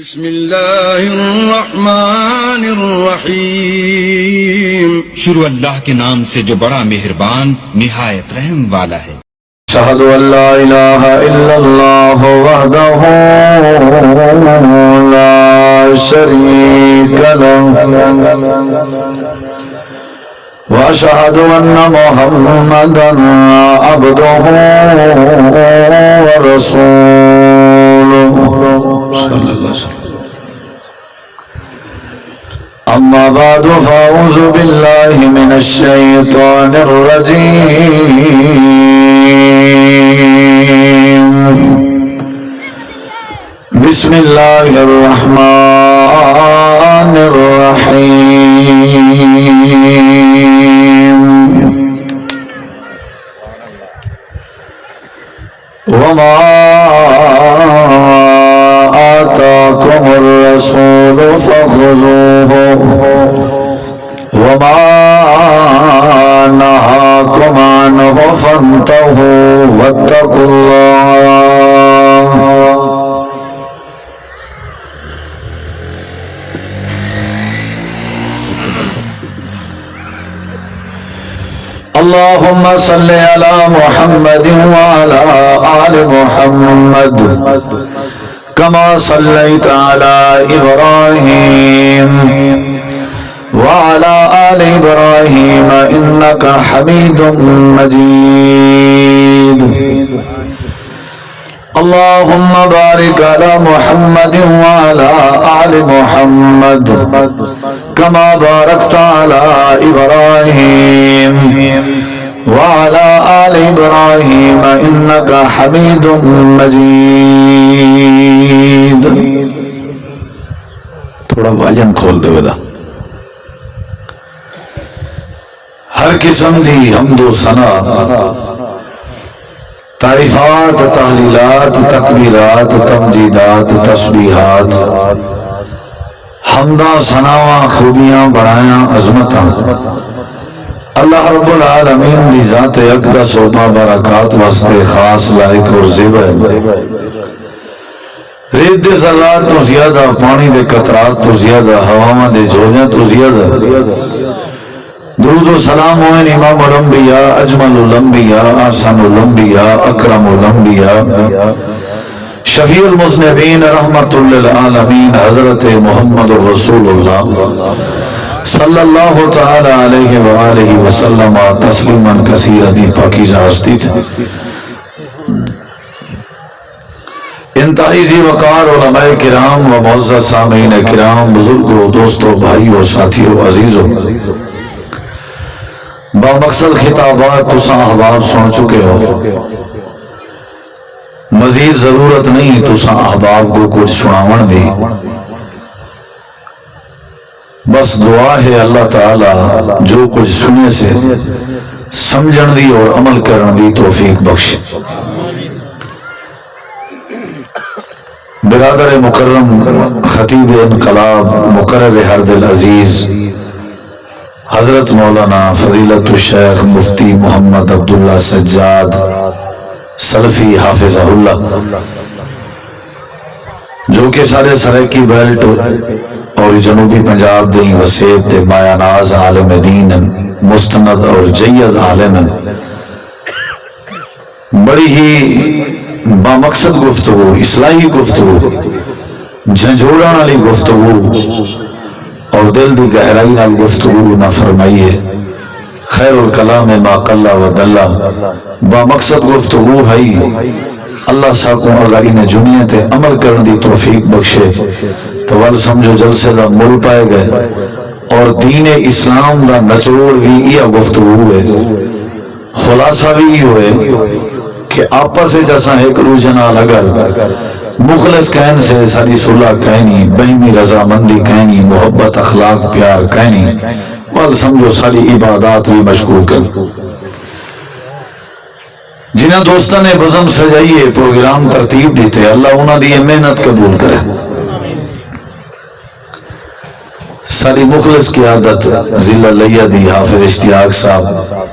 بسم اللہ الرحمن الرحیم. شروع اللہ کے نام سے جو بڑا مہربان نہایت رحم والا ہے. اشہد ان لا الہ الا اللہ وحدہ لا شریک لہ واشہد ان محمدا عبدہ ورسولہ صلی اللہ علیہ وسلم. اما بعد فاعوذ باللہ من الشیطان الرجیم. بسم اللہ الرحمن الرحیم. وما آتاكم الرسول فخذوه وما نهاكم عنه فانتهوا واتقوا الله. اللهم صل على محمد وعلى آل محمد كما صليت على إبراهيم وعلى آل إبراهيم إنك حميد مجيد. اللهم بارك على محمد وعلى آل محمد كما باركت على إبراهيم وعلى آل إبراهيم إنك حميد مجيد. تھوڑا والیوم کھول دے ودا. ہر قسم دی حمد و ثنا، تعریفات، تحلیلات، تکبیرات، تمجیدات، تسبیحات، حمداں، ثناواں، خوبیاں، بڑایاں، عظمتاں اللہ رب العالمین دی ذات اقدس و برکات واسطے خاص لائق اور زیبا ہے. ریت دے ذرات تو زیادہ، پانی دے قطرات تو زیادہ، ہواواں دے جھولیاں تو زیادہ درود و سلام ہوئے امام الانبیاء، اجمل الانبیاء، احسن الانبیاء، اکرم الانبیاء، شفیع المذنبین، رحمت للعالمین، حضرت محمد رسول اللہ صلی اللہ تعالی علیہ وآلہ وسلم تسلیما کثیرا. دی پاکیزہ ہستی تھے، انتہائی ذی وقار علماء کرام و معزز سامعین کرام، بزرگوں، دوستوں، بھائیوں، ساتھیوں، عزیزوں، با مقصد خطابات تساں احباب سن چکے ہو. مزید ضرورت نہیں تساں احباب کو کچھ سناون دی. بس دعا ہے اللہ تعالی جو کچھ سنے سے سمجھن دی اور عمل کرن دی توفیق بخش. برادر مکرم، خطیب انقلاب، مقرر حرد العزیز حضرت مولانا فضیلت الشیخ مفتی محمد عبداللہ سجاد سلفی حافظہ اللہ، جو کہ سارے سرائکی بیلٹ اور جنوبی پنجاب دیں وسیب دے مایا ناز عالم دین، مستند اور جید عالم، بڑی ہی بامقصد گفتگو، اصلاحی گفتگو، جھنجھوڑان والی گفتگو اور دل دی گہرائی نال گفتگو نہ فرمائیے. خیر الکلام ما قل و دل، بامقصد گفتگو ہے. اللہ ساکوں اگر انہیں جملے تے عمل کرن دی توفیق بخشے تو ول سمجھو جلسے دا مل پائے گئے. اور دین اسلام دا نچوڑ بھی یہ گفتگو ہے، خلاصہ بھی یہ ہوئے کہ آپس سے جیسا ایک روزے نال اگر مخلص کہن سے ساری صلح کہنی، بہمی رضامندی کہنی، محبت، اخلاق، پیار کہنی، ول سمجھو ساری عبادات بھی مشکور کر. جنہاں دوستاں نے بزم سجائیے، پروگرام ترتیب دیتے، اللہ انہاں دی محنت قبول کرے. ساری مخلص کی عادت ضلع لیا دی حافظ اشتیاق صاحب،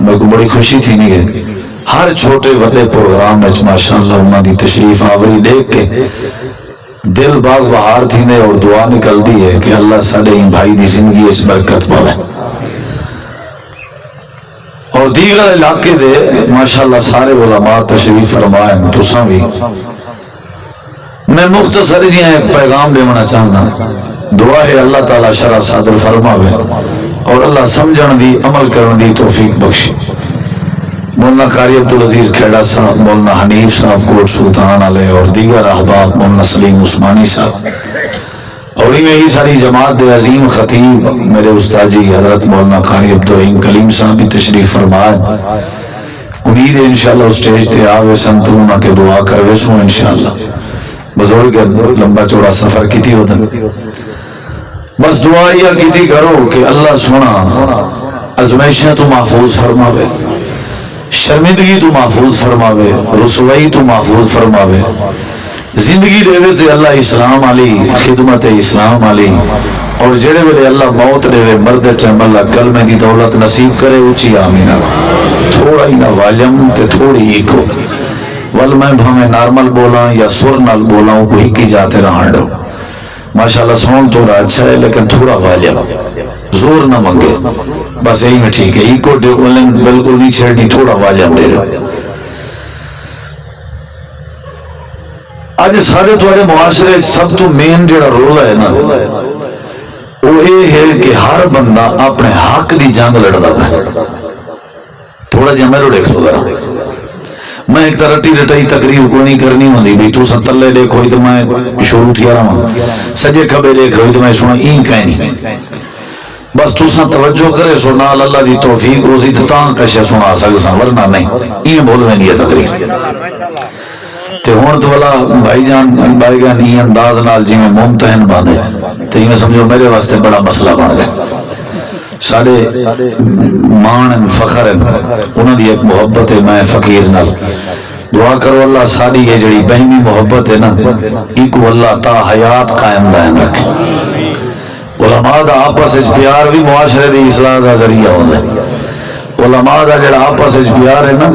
میں کو بڑی خوشی تھی نہیں ہے ہر چھوٹے وڈے پروگرام میں ماشاءاللہ انہاں دی تشریف آوری دیکھ کے دل باغ بہار تھی نے اور دعا نکلتی ہے کہ اللہ ساڈے بھائی دی زندگی اس برکت پاوے. اور دیگر علاقے دے ماشاءاللہ سارے علماء تشریف فرمائے تساں بھی. میں مختصر جی ایک پیغام دینا چاہنا. دعا ہے اللہ تعالی شرع صادر فرماوے اور اللہ سمجھن دی عمل کرن دی توفیق بخشے. مولانا قاری عبدالعزیز کھیڑا صاحب، مولانا حنیف صاحب کوٹ سلطان علیہ اور دیگر احباب، مولانا سلیم عثمانی صاحب اور یہی ساری جماعت دے عظیم خطیب میرے استاد جی حضرت مولانا قاری عبدالرحیم کلیم صاحب بھی تشریف فرمائے. امید ہے انشاءاللہ اسٹیج تے آوے سنتونا کے دعا کروے سو انشاءاللہ. بزرگ لمبا چوڑا سفر کیتی ودن بس دعا یہ کیتی کرو کہ اللہ سونا ازمائشیں تو محفوظ فرماوے، شرمندگی تو محفوظ فرماوے، رسوائی تو محفوظ فرماوے. زندگی دے تے اللہ اسلام علی خدمت اسلام علی اور جڑے ویلے اللہ موت دے مرد ٹائم اللہ کلمے دی دولت نصیب کرے. اچھی آمین. تھوڑا ہی نہ والیم تے تھوڑی ہی کو ول میں بھامے نارمل بولا یا سر نال بولا ہوں کوئی کی جاتے رہاں ڈو. ماشاءاللہ سون تھوڑا اچھا ہے لیکن تھوڑا والیم، زور نہ منگے بس یہی میں ٹھیک ہے. ایکو بالکل نہیں چھیڑنی، تھوڑا والیم دے دو. آج سارے تھوڑے معاشرے سب تو مین جڑا رول ہے نا وہ یہ ہے کہ ہر بندہ اپنے حق دی جنگ لڑتا ہے. تھوڑا جہاں میرے دیکھ سو ذرا میں ایک طرح رٹی رٹائی تقریر کو نہیں کرنی ہوندی بھی تو ستلے دیکھ ہوئی تو میں شروع تھی رہا ہوں، سجے کھبے دیکھ ہوئی تو میں سنا این کہیں نہیں. بس تو سن توجہ کرے سو نال اللہ دی توفیق روزی تو تاں کشے سنا سکساں ورنہ نہیں. این بول میں دیا تقریر تے ہون تو والا بھائی جان بھائی جان یہ انداز نال جی میں ممتحن باندھے تے یہ سمجھو میرے واسطے بڑا مسئلہ بن گیا. سارے مان فخر انہوں دی ایک محبت ہے میں فقیر نال. دعا کرو اللہ ساری یہ جڑی بہمی محبت ہے نا ایکو اللہ تا حیات قائم دائم رکھے. علماء دا آپس اس پیار بھی معاشرے دی اصلاح دا ذریعہ ہوتا ہے. علماء دا جڑا آپس اس پیار ہے نا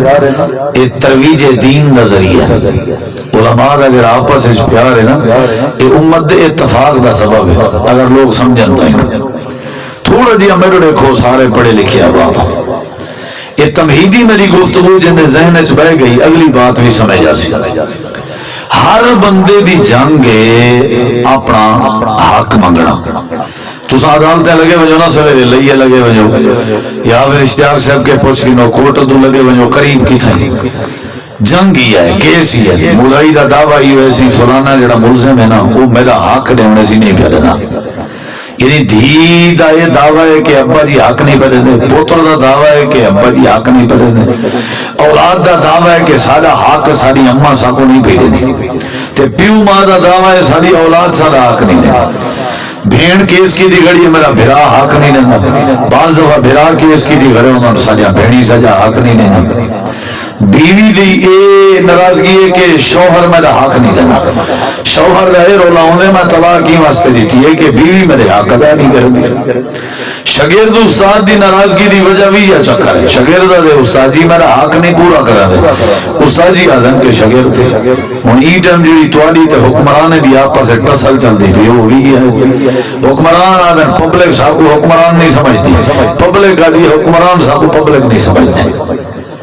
یہ ترویج دین دا ذریعہ ہے. علماء دا جڑا آپس اس پیار ہے نا یہ امت دے اتفاق دا سبب ہے. اگر لوگ سمجھن تو تھوڑا جی میرے دیکھو سارے پڑھے لکھے بابا یہ تمہیدی میری گفتگو جن ذہن چ بہ گئی اگلی بات بھی سمجھ جا سی. ہر بندے دی جنگ اپنا حق منگنا. تو عدالتیں لگے وجو نہ سویرے لئیے لگے وجو یا پھر اشتیاق صاحب کے پوچھ کی نو کوٹ دو لگے وجو قریب کی تھیں. جنگ ہی ہے، کیس ہی ہے. ملائی دا دعویٰ ہی ایسی فلانا جڑا ملزم ہے نا وہ میرا حق دینے سی نہیں پہ دینا. یعنی دھی دا یہ دعویٰ ہے کہ ابا جی حق نہیں پہ دینے، پوتر دا دعویٰ ہے کہ ابا جی حق نہیں پہ دینے، اولاد دا دعویٰ ہے کہ سارا حق ساری اماں ساکو نہیں پہ دینے، تے پیو ماں دا دعویٰ ہے ساری اولاد سارا حق نہیں دینے. بھین کیس کی دی گھڑی میرا بھرا حق نہیں دینا. بعض دفعہ بھرا کیس کی دی گھڑے انہوں نے سجا بھینی سجا حق نہیں دینا. بیوی دی اے ناراضگی ہے کہ شوہر میرا حق نہیں دینا. شوہر دا اے رولا ہونے میں طلاق کی واسطے دیتی ہے کہ بیوی میرے حق ادا نہیں کر دی. شاگرد استاد دی ناراضگی دی وجہ بھی یہ چکر ہے. شاگرد دے استاد جی میرا حق نہیں پورا کرا دے. استاد جی آدم کے شاگرد تھے. ہن ای ٹائم جڑی تواڈی تے حکمران دی آپس وچ ٹسل چلدی پئی وہ وی ہے. حکمران آدم پبلک سب کو حکمران نہیں سمجھتی، پبلک آدھی حکمران سب کو پبلک نہیں سمجھتے.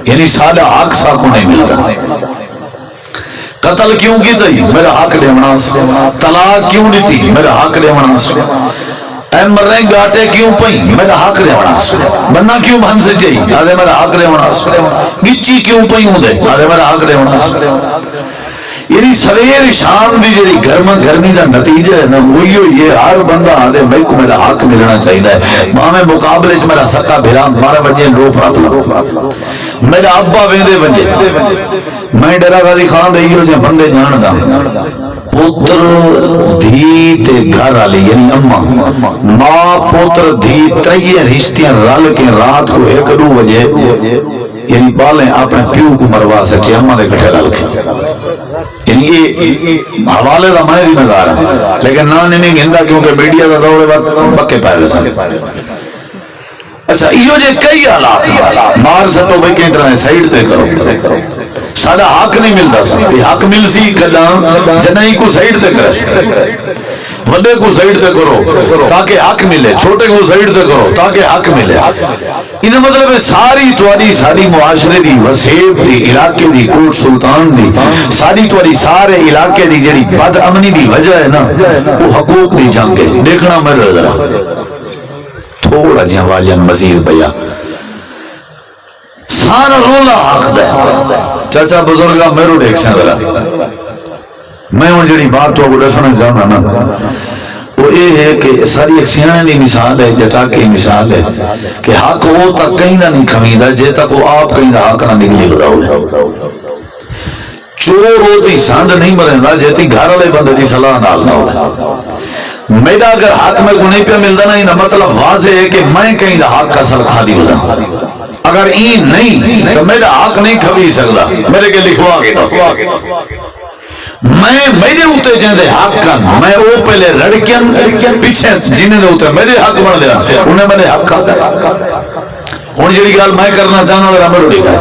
یعنی سادہ حق سب کو نہیں ملتا. قتل کیوں کی تھی؟ میرا حق دیونا. طلاق کیوں نہیں تھی؟ میرا حق دیونا. اے مرنے گاٹے کیوں پئی؟ میرا حق دیونا. بننا کیوں بھن سے چاہیے؟ آدھے میرا حق دیونا. گچی کیوں پئی ہوں دے؟ آدھے میرا حق دیونا. یعنی سویر شام دی جڑی گرمی دا نتیجہ ہے نا وہی یہ ہر بندہ آدھے میں کو میرا حق ملنا چاہیے. ماں میں مقابلے چ میرا سکا بھیرا مارا بجے لو پراپلا میرا ابا ویندے بجے میں ڈرا غازی خان رہی ہو جے بندے جان دا پوتر دھی تے گھر والی یعنی اماں ماں پوتر دھی تریے رشتیاں رل کے رات کو 1-2 بجے یعنی بالیں اپنے پیو کو مروا سکے اماں دے کٹھے رل کے. یعنی یہ حوالے دا میں ذمہ دار ہے لیکن نہ نہیں گھندا کیونکہ میڈیا دا دور وقت بکے پائے سن. اچھا یہ جو کئی حالات مار سٹو بھائی کئی طرح سائیڈ تے کرو ساڈا حق نہیں ملتا سی، حق مل سی کداں جنہیں کو سائڈ تے کرے، وڈے کو سائڈ تے کرو تاکہ حق ملے، چھوٹے کو سائڈ تے کرو تاکہ حق ملے۔ یہ مطلب ہے ساری تواڈی ساری معاشرے دی وسیب دی علاقے دی کوٹ سلطان دی ساری تواڈی سارے علاقے دی جڑی بد امنی دی وجہ ہے نا وہ حقوق دی جنگ ہے۔ دیکھنا میرے ذرا تھوڑا جہاں والیاں مزید بیا سارا رولا حق دے چاچا بزرگا میرو دیکھ سن ذرا میں ہوں جڑی بات تو دسنا چاہنا نا وہ یہ ہے کہ ساری ایک سیانے دی مثال ہے جٹا کی مثال ہے کہ حق وہ تک کہیں نہ نہیں کھمیدا جے تک وہ آپ کہیں دا حق نہ نکلی ہو۔ چور وہ تی سند نہیں مرندا جے تی گھر والے بندے دی صلاح نال نہ ہو۔ میرا اگر حق میں کو نہیں پہ ملتا نا یہ مطلب واضح ہے کہ میں کہیں دا حق اصل کھا دی ہوتا، اگر این نہیں تو میرا حق نہیں کھبی سکتا، میرے کے لکھوا کے میں میرے اوتے جندے حق کن میں او پہلے لڑکیاں پیچھے جنہیں نے اوتے میرے حق بن دیا انہیں میرے حق کھا دیا۔ ہوں جڑی گل میں کرنا چاہنا میرا میرے ڈیگا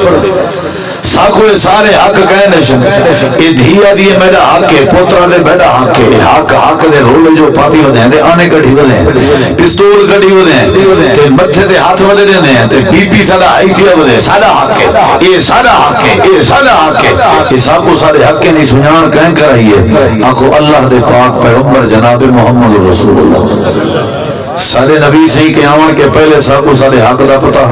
ساکھوے سارے حق کہے نشن یہ دھیا دیئے میرا حق ہے، پوترہ دے میرا حق ہے، حق دے رولے جو پاتی ودے ہیں دے آنے کٹھی ودے ہیں، پستول کٹھی ودے ہیں، تے متھے دے ہاتھ ودے دے ہیں، تے بی پی ساڑا آئی تھیا ودے، ساڑا حق ہے، یہ ساڑا حق ہے، یہ ساڑا حق ہے، یہ ساکھو سارے حق کے نہیں سنیان کہیں کر رہی ہے۔ آنکھو اللہ دے پاک پیغمبر جناب محمد رسول اللہ سارے نبی صحیح کے آمان کے پہلے ساکھو سارے حق دا پتا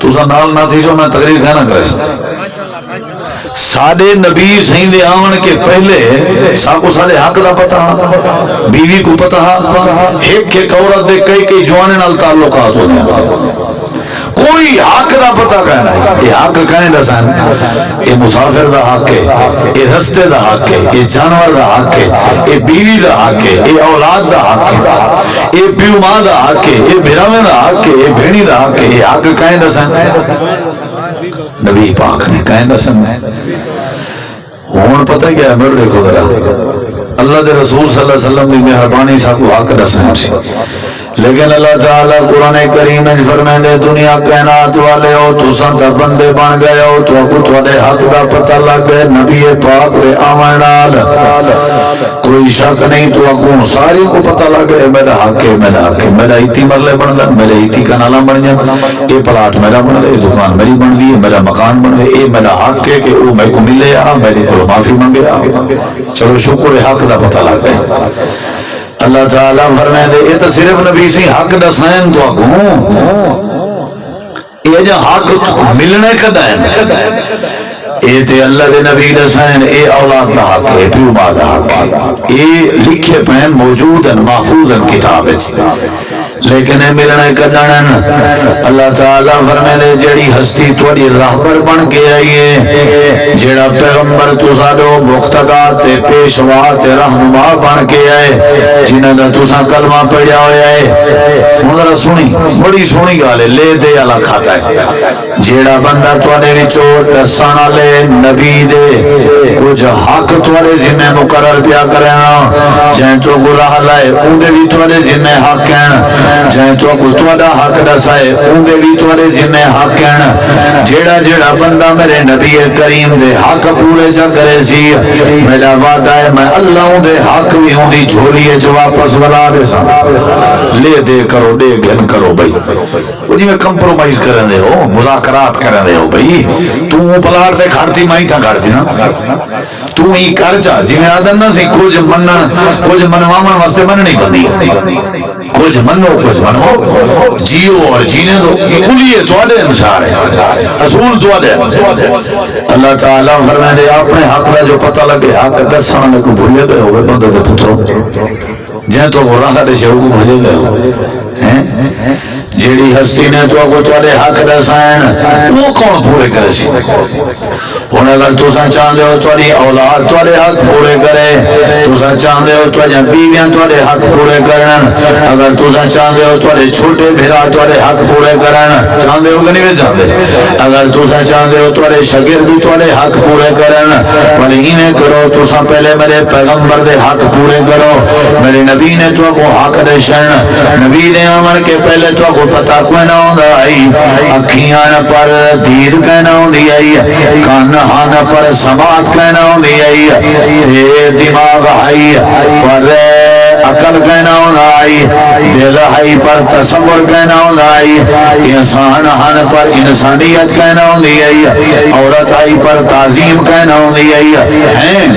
تو سا نال نہ تھی سو میں تقریر کہنا کرے سادے نبی صحیح دے آون کے پہلے ساکو سارے حق دا پتا بیوی کو پتا ایک عورت دے کئی جوانے نال تعلقات ہونے کوئی حق دا پتا کہنا ہے۔ یہ حق کہیں دسان یہ مسافر دا حق ہے، یہ رستے دا حق ہے، یہ جانور دا حق ہے، یہ بیوی دا حق ہے، یہ اولاد دا حق ہے، یہ پیو ماں دا حق ہے، یہ بھراویں دا حق ہے، یہ بھینی دا حق ہے۔ یہ حق کہیں دسان نبی پاک نے کہیں دسان ہون پتہ کیا ہے میرے دیکھو ذرا اللہ دے رسول صلی اللہ علیہ وسلم دی مہربانی سا کو حق دسان لیکن اللہ تعالیٰ قرآن کریم میں فرمائے دے دنیا کائنات والے ہو تو سنتا بندے بن گئے ہو تو اکو تھوڑے حق دا پتہ لگ گئے نبی پاک دے آمن نال کوئی شک نہیں تو اکو ساری کو پتہ لگ گئے میرا حق ہے میرا حق ہے میرا ایتی مرلے بن گئے میرے ایتی کنالا بن جائے یہ پلاٹ میرا بن گئے دکان میری بن دی میرا مکان بن گئے یہ میرا حق ہے کہ وہ میں کو ملے میرے کو معافی منگے چلو شکر حق دا پتہ لگ گئے۔ اللہ تعالیٰ فرمائے دے یہ تو صرف نبی سی حق دسائن تو آگوں یہ جو حق ملنے کا دائن اے تے اللہ دے نبی دسائن اے اولاد دا حق ہے پیو ماں دا حق ہے یہ لکھے پہن موجود ہیں محفوظ ہیں کتاب ہے لیکن اے ملنے کا دائن اللہ تعالیٰ فرمائے دے جڑی ہستی توڑی راہبر بن کے آئیے جڑا پیغمبر تو سادو مقتدہ تے پیشوا تے رہنما بن کے آئے جنہاں دا تساں کلمہ پڑھیا ہویا ہے مگر سنی بڑی سنی گالے لے دے اللہ کھاتا ہے جڑا بندہ توڑے وچوں دسانا لے نبی دے کچھ حق توڑے ذمہ مقرر پیا کرنا جائیں تو گراہ لائے اندے بھی توڑے ذمہ حق کہنا جائیں تو توڑا حق دسائے اندے بھی توڑے ذمہ حق کہنا جیڑا بندہ میرے نبی کریم دے حق پورے جا کرے سی میرا وعدہ ہے میں اللہ اندے حق بھی ہوں دی جھولیے جو واپس بلا دے سا لے دے کرو دے گھن کرو بھئی وہ جی میں کمپرومائز کرن دے ہو مذاکرات کرن دے ہو بھئی تو پلاٹ دے کھڑتی مائی تھا کھڑتی نا تو ہی کر جا جی میں آدم نہ سی کچھ منوامن واسطے من نہیں بندی کچھ منو جیو اور جینے دو کلیے تو آدھے انسار ہے اصول تو آدھے اللہ تعالیٰ فرمائے دے اپنے حق دا جو پتہ لگے حق دسانا میں کو بھولے گئے ہوئے بندے دے پتروں جہاں تو وہ راہ دے شروع کو بھولے گئے ہوئے جیڑی ہستی نے تو کو تھوڑے حق دسائن وہ کون پورے کرے سی ہوں اگر تسا چاہتے ہو تھوڑی اولاد تھوڑے حق پورے کرے، تسا چاہتے ہو تھوڑی بیویاں تھوڑے حق پورے کرن، اگر تسا چاہتے ہو تھوڑے چھوٹے بھرا تھوڑے حق پورے کرن، چاہتے ہو کہ نہیں چاہتے؟ اگر تسا چاہتے ہو تھوڑے شاگرد تھوڑے حق پورے کرن، پر ایویں کرو تسا پہلے میرے پیغمبر دے حق پورے کرو۔ میرے نبی نے تو کو حق دشن، نبی دے آمن کے پہلے تو کو پتہ کوئی نہ ہوندا آئی، اکھیاں پر دید کہنا ہوندی آئی، کان ہان پر سماعت کہنا ہوندی آئی، تے دماغ آئی پر عقل کہنا ہونا آئی، دل آئی پر تصور کہنا ہونا آئی، انسان ہن پر انسانیت کہنا ہوندی آئی، عورت آئی پر تعظیم کہنا ہوندی آئی،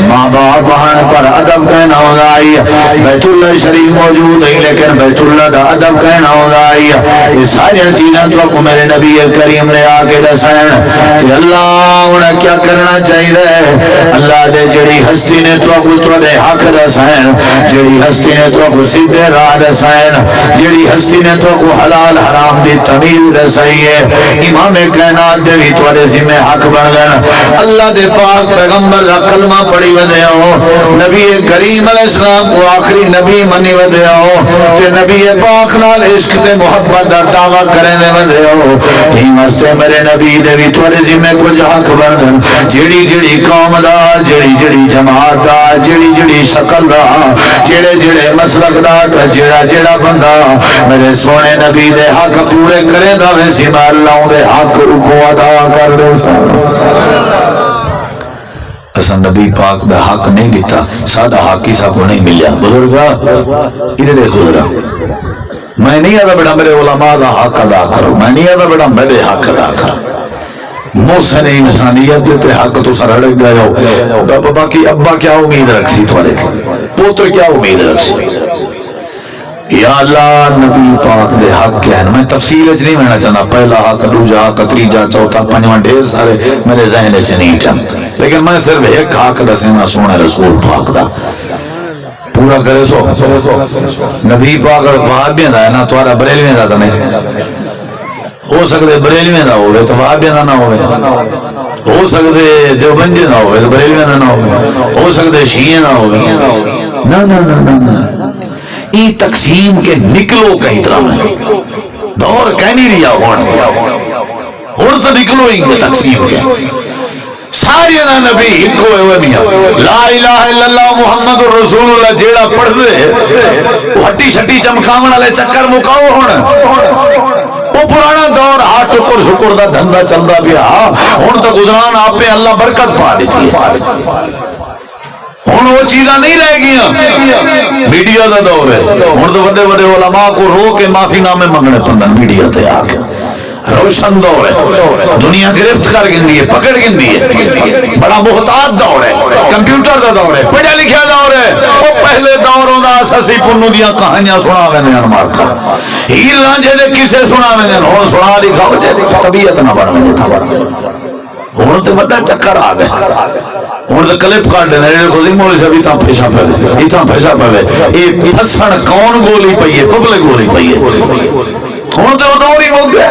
ماں باپ ہن پر ادب کہنا ہونا آئی، بیت اللہ شریف موجود ہے لیکن بیت اللہ دا ادب کہنا ہونا آئی۔ یہ ساری چیزاں تو میرے نبی کریم نے آ کے دسائن کہ اللہ انہیں کیا کرنا چاہیے۔ اللہ دے جڑی ہستی نے تو تھوڑے حق دسائن، جڑی ہستی نے تو کو سیدھے راہ دسائن، جڑی ہستی نے تو کو حلال حرام دی تمیز دسائی ہے، امام کائنات دے بھی تھوڑے ذمہ حق بن گئے۔ اللہ دے پاک پیغمبر دا کلمہ پڑھی ودے ہو، نبی کریم علیہ السلام کو آخری نبی منی ودے ہو، تے نبی پاک نال عشق تے محبت دا دعویٰ کرنے ودے ہو، ہی واسطے میرے نبی دے بھی تھوڑے ذمہ کچھ حق بن گئے۔ جڑی جڑی قوم دا، جڑی جڑی جماعت دا، جڑی جڑی شکل دا، جڑے جڑے مسلک دا، جڑا جڑا بندہ میرے سونے نبی دے حق پورے کرے دا ویسی میں اللہ دے حق کو ادا کر دے سا۔ اساں نبی پاک دا حق نہیں دیتا، سادہ حق ہی سب کو نہیں ملیا۔ بزرگا انہیں دیکھو ذرا، میں نہیں آتا بیٹا میرے علماء دا حق ادا کرو، میں نہیں آتا بیٹا میرے حق ادا کرو۔ محسن انسانیت دیتے حق تو سر اڑک گئے ہو، بابا کی ابا کیا امید رکھ سی تھوڑے، پوتر کیا امید رکھ سی؟ یا اللہ نبی پاک دے حق کیا ہے، میں تفصیل اچھ نہیں مہنا چاہتا، پہلا حق، دوجا حق، تریجا، چوتھا، پنجواں، ڈھیر سارے میرے ذہن اچھ نہیں چاہتا، لیکن میں صرف ایک حق دسینا سونے رسول پاک دا پورا کرے سو۔ نبی پاک وہابیاں دا ہے نا، تمہارا بریلویاں دا تو نہیں ہو سکتے، بریلویاں دا ہوئے تو وہابیاں دا نہ ہوئے، ہو سکتے دیوبندی دا ہوئے تو بریلویاں دا نہ ہوئے، ہو سکتے شیعہ دا ہوئے، نا نا نا نا نا، ای تقسیم کے نکلو کہیں طرح میں دور کہہ نہیں رہا ہون تو نکلو ہی تقسیم کے ساری نبی ایک ہوئے میاں لا الہ الا اللہ محمد رسول اللہ جیڑا پڑھ دے ہٹی شٹی چمکاون والے چکر مکاؤ ہونا، وہ پرانا دور ہاتھ ٹکر شکر دا دھندا چلدا پیا، ہن تو گزران آپ پہ اللہ برکت پا دیتی ہے، ہن وہ چیزاں نہیں رہ گیا، میڈیا دا دور ہے، ہن تو بڑے بڑے علماء کو رو کے معافی نامے منگنے پندن میڈیا تے آ کے، روشن دور ہے، دنیا گرفت کر گندی ہے، پکڑ گندی ہے، بڑا محتاط دور ہے، کمپیوٹر دا دور ہے، پڑھا لکھا دور ہے، وہ پہلے دوروں دا اساسی پنو دیاں کہانیاں سنا ویندے ہیں مار کر، ہیر رانجھے دے کسے سنا ویندے ہیں، ہن سنا دکھاؤ جے طبیعت نہ بن ویندے تھا، ہن تے بڑا چکر آ گئے، ہن تے کلپ کاٹ دے نے کوئی مولوی صاحب اتنا پیسہ پے اتنا پیسہ پے اے پھسن کون گولی پئی ہے، پبلک گولی پئی ہے، ہن تے دور ہی ہو گیا،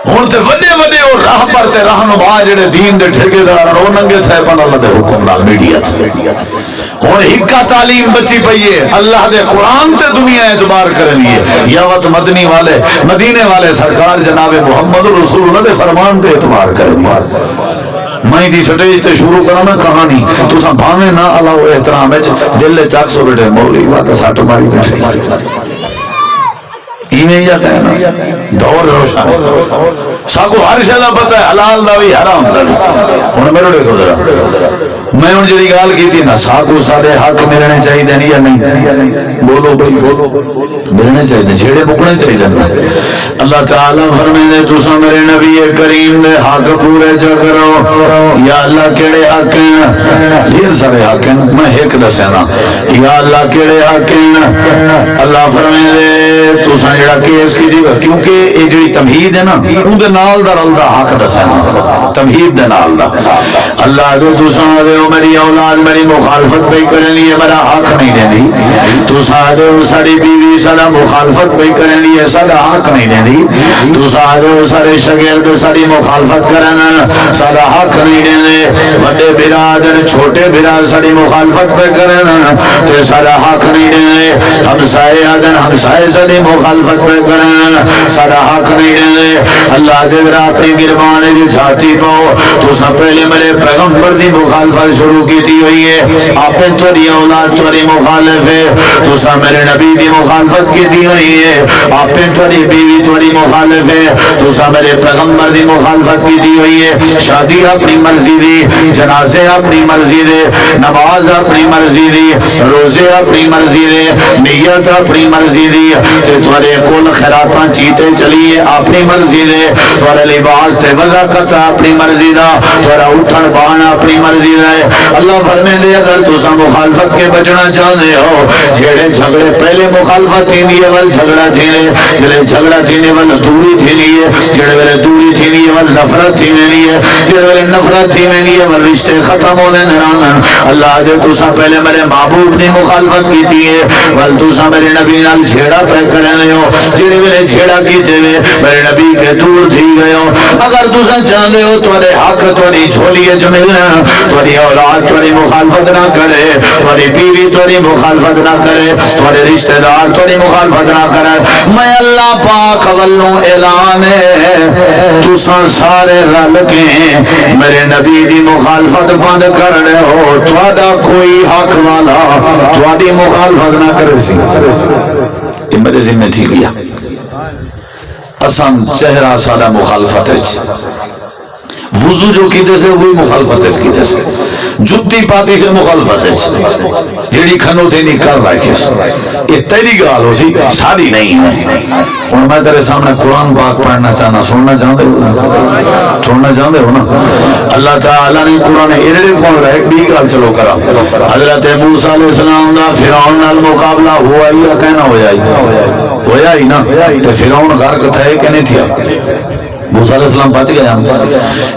ہن تے وڈے وڈے او راہ پر تے رہنما جڑے دین دے ٹھیکیدار او ننگے تھے پن اللہ دے حکم نال میڈیا ہن ہکا تعلیم بچی پئی ہے، اللہ دے قرآن تے دنیا اعتبار کرنی ہے، یاوت مدنی والے مدینے والے سرکار جناب محمد رسول اللہ دے فرمان تے اعتبار کرنی ہے۔ میں دی سٹیج تے شروع کرنا کہانی تساں بھاویں نہ اللہ احترام وچ دل چاک سو بیٹھے مولوی بات سٹ ماری بیٹھے ایویں یا کہنا دور روشن ساکو ہر شے دا پتہ ہے، حلال دا بھی حرام دا بھی۔ ہن میرے دیکھو ذرا میں ہن جڑی گل کیتی نا ساکو سارے حق ملنے چاہیے نہیں یا نہیں، بولو بھائی ملنے چاہیے، جھیڑے مکنے چاہیے نا۔ اللہ تعالی فرمائے تساں میرے نبی کریم دے حق پورے چ کرو، یا اللہ کیڑے حق ہیں، ڈھیر سارے حق ہیں، میں ایک دسیا نا، یا اللہ کیڑے حق ہیں، اللہ فرمائے تساں جڑا کیس کی جی کیونکہ یہ جڑی تمہید ہے نا اون دے نال دا رل دا حق دسنا، تمہید دے نال دا اللہ جو تساں دے ہو میری اولاد میری مخالفت پہ کرنے لیے میرا حق نہیں دینی، تو سارے ہو ساری بیوی سارا مخالفت پہ کرنے لیے سارا حق نہیں دینی، تو سارے ہو سارے شاگرد ساری مخالفت کرنا سارا حق نہیں دینے، بڑے برادر چھوٹے برادر ساری مخالفت پہ کرنا تو سارا حق نہیں دینے، ہمسائے آدن ہمسائے ساری مخالفت پہ کرنا سارا حق نہیں دینے۔ اللہ جگر اپنی گرمانے جی ساتھی پاؤ تو سب پہلے میرے پیغمبر دی مخالفت شروع کی تھی ہوئی ہے، آپ توری اولاد توری مخالف ہے، تو سب میرے نبی دی مخالفت کی تھی ہوئی ہے، آپ توری بیوی توری مخالف ہے، تو سب میرے پیغمبر دی مخالفت کی تھی ہوئی ہے، شادی اپنی مرضی دی، جنازے اپنی مرضی دے، نماز اپنی مرضی دی، روزے اپنی مرضی دے، نیت اپنی مرضی دی، تے تھوڑے کل خیراتاں چیتے چلیے اپنی مرضی دے، تھوڑے لباس تے وضاقت اپنی مرضی دا، تھوڑا اٹھن بانا اپنی مرضی دے۔ اللہ فرمے دے اگر تسا مخالفت کے بچنا چاہتے ہو، جڑے جھگڑے پہلے مخالفت تھی دیئے ول جھگڑا تھی لے، جڑے جھگڑا تھی دیئے ول دوری تھی لیے، جڑے ویلے دوری تھی دیئے ول نفرت تھی لیے، جڑے ویلے نفرت تھی لیے ول رشتے ختم ہونے نران۔ اللہ دے تسا پہلے میرے محبوب نے مخالفت کی تھی ہے، ول تسا میرے نبی نال چھیڑا پہ کرنے ہو، جڑے ویلے چھیڑا کی تھے میرے نبی کے دور تھی گئے ہو۔ اگر تسا چاہتے ہو تھوڑے حق تھوڑی جھولیے جو ملنا، تھوڑی اولاد تھوڑی مخالفت نہ کرے، تھوڑی بیوی تھوڑی مخالفت نہ کرے، تھوڑے رشتہ دار تھوڑی مخالفت نہ کرے، میں اللہ پاک ولوں اعلان ہے تسا سارے رل کے میرے نبی دی مخالفت بند کر رہے ہو، تھوڑا کوئی حق والا تھوڑی مخالفت نہ کرے سی۔ یہ میرے ذمہ تھی گیا اسان چہرہ سارا مخالفت ہے، وضو جو کیتے سے وہی مخالفت ہے، کیتے سے جتی پاتی سے مخالفت ہے، جیڑی کھنو تھی نہیں کر رہا ہے، یہ تیری گال ہو سی ساری نہیں ہے۔ اور میں تیرے سامنے قرآن پاک پڑھنا چاہنا، سننا چاہتے ہو، چھوڑنا چاہتے ہو نا؟ اللہ تعالیٰ نے قرآن ایرے کون رہا ہے، بھی گال چلو کرا، حضرت موسیٰ علیہ السلام دا فرعون نال مقابلہ ہوا ہی یا کہنا ہویا ہی نا، تو فرعون غرق تھے کہ نہیں تھیا؟ موسیٰ علیہ السلام بچ گیا۔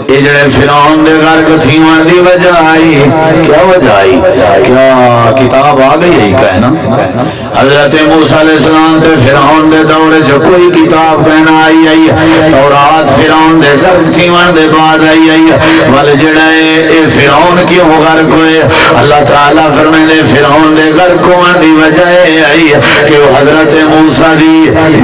یہ جڑے فرعون دے غرق تھیوان دی وجہ آئی، کیا وجہ آئی؟ کیا کتاب آ گئی ہے کہنا؟ حضرت موسیٰ علیہ السلام تے فرعون دے دور سے کوئی کتاب کہنا آئی، تورات فرعون دے غرق تھیوان دے بعد آئی، والے جڑے فرعون کیوں غرق ہوئے؟ اللہ تعالیٰ فرمائے دے فرعون دے غرق ہونے دی وجہ آئی کہ وہ حضرت موسیٰ دی،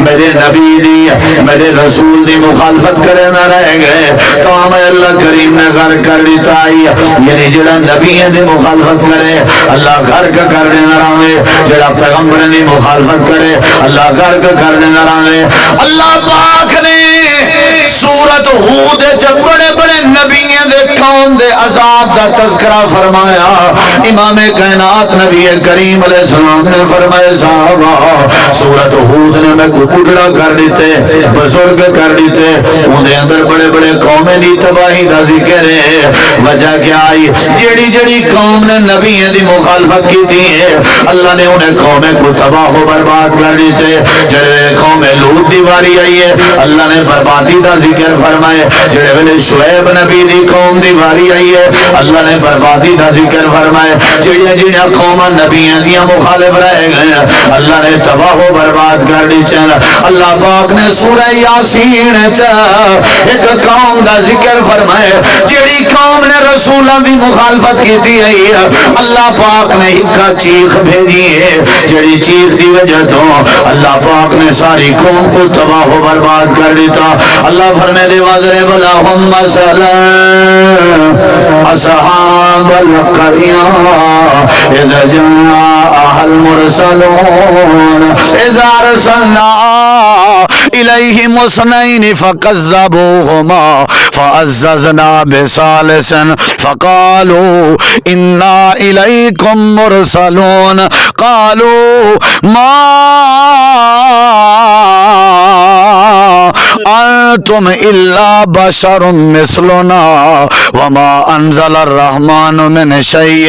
میرے نبی دی، میرے رسول دی مخالفت کرے نہ رہ گئے، تو ہمیں اللہ کریم نے غرق کر دیتا ہے، یعنی جڑا نبی دی مخالفت کرے اللہ غرق کر دینا رہے، جڑا پیغمبر دی مخالفت کرے اللہ غرق کر دینا رہے۔ اللہ پاک نے سورت ہود چ بڑے بڑے نبیوں دے قوم دے عذاب دا تذکرہ فرمایا، امام کائنات نبی کریم علیہ السلام نے فرمایا صحابہ سورت ہود نے میں کو ٹکڑا کر دیتے، بزرگ کر دیتے، اندے اندر بڑے بڑے قومیں دی تباہی دا ذکر ہے۔ وجہ کیا آئی؟ جڑی جڑی قوم نے نبیوں دی مخالفت کی تھی اللہ نے انہیں قومیں کو تباہ و برباد کر دیتے۔ جڑے قوم لوط دی واری آئی ہے اللہ نے بربادی دا ذکر فرمائے، جڑے ویلے شعیب نبی دی قوم دی واری آئی ہے اللہ نے بربادی دا ذکر فرمائے، جڑیاں جڑیاں قوماں نبیوں دی مخالف رہ گئے اللہ نے تباہ و برباد کر دی۔ اللہ پاک نے سورہ یاسین ایک قوم دا ذکر فرمائے، جڑی قوم نے رسولاں دی مخالفت کی تھی اللہ پاک نے ایک چیخ بھیجی ہے، جڑی چیخ دی وجہ تو اللہ پاک نے ساری قوم کو تباہ و برباد کر دیتا۔ اللہ فرمائے دے وَاضْرِبْ لَهُم مَثَلًا أَصْحَابَ الْقَرْيَةِ إِذْ جَاءَهَا الْمُرْسَلُونَ إِذْ أَرْسَلْنَا إِلَيْهِمُ اثْنَيْنِ فَكَذَّبُوهُمَا فَعَزَّزْنَا بِثَالِثٍ فَقَالُوا إِنَّا إِلَيْكُمْ مُرْسَلُونَ قَالُوا مَا انتم الا بشر مثلنا وما انزل الرحمن من شيء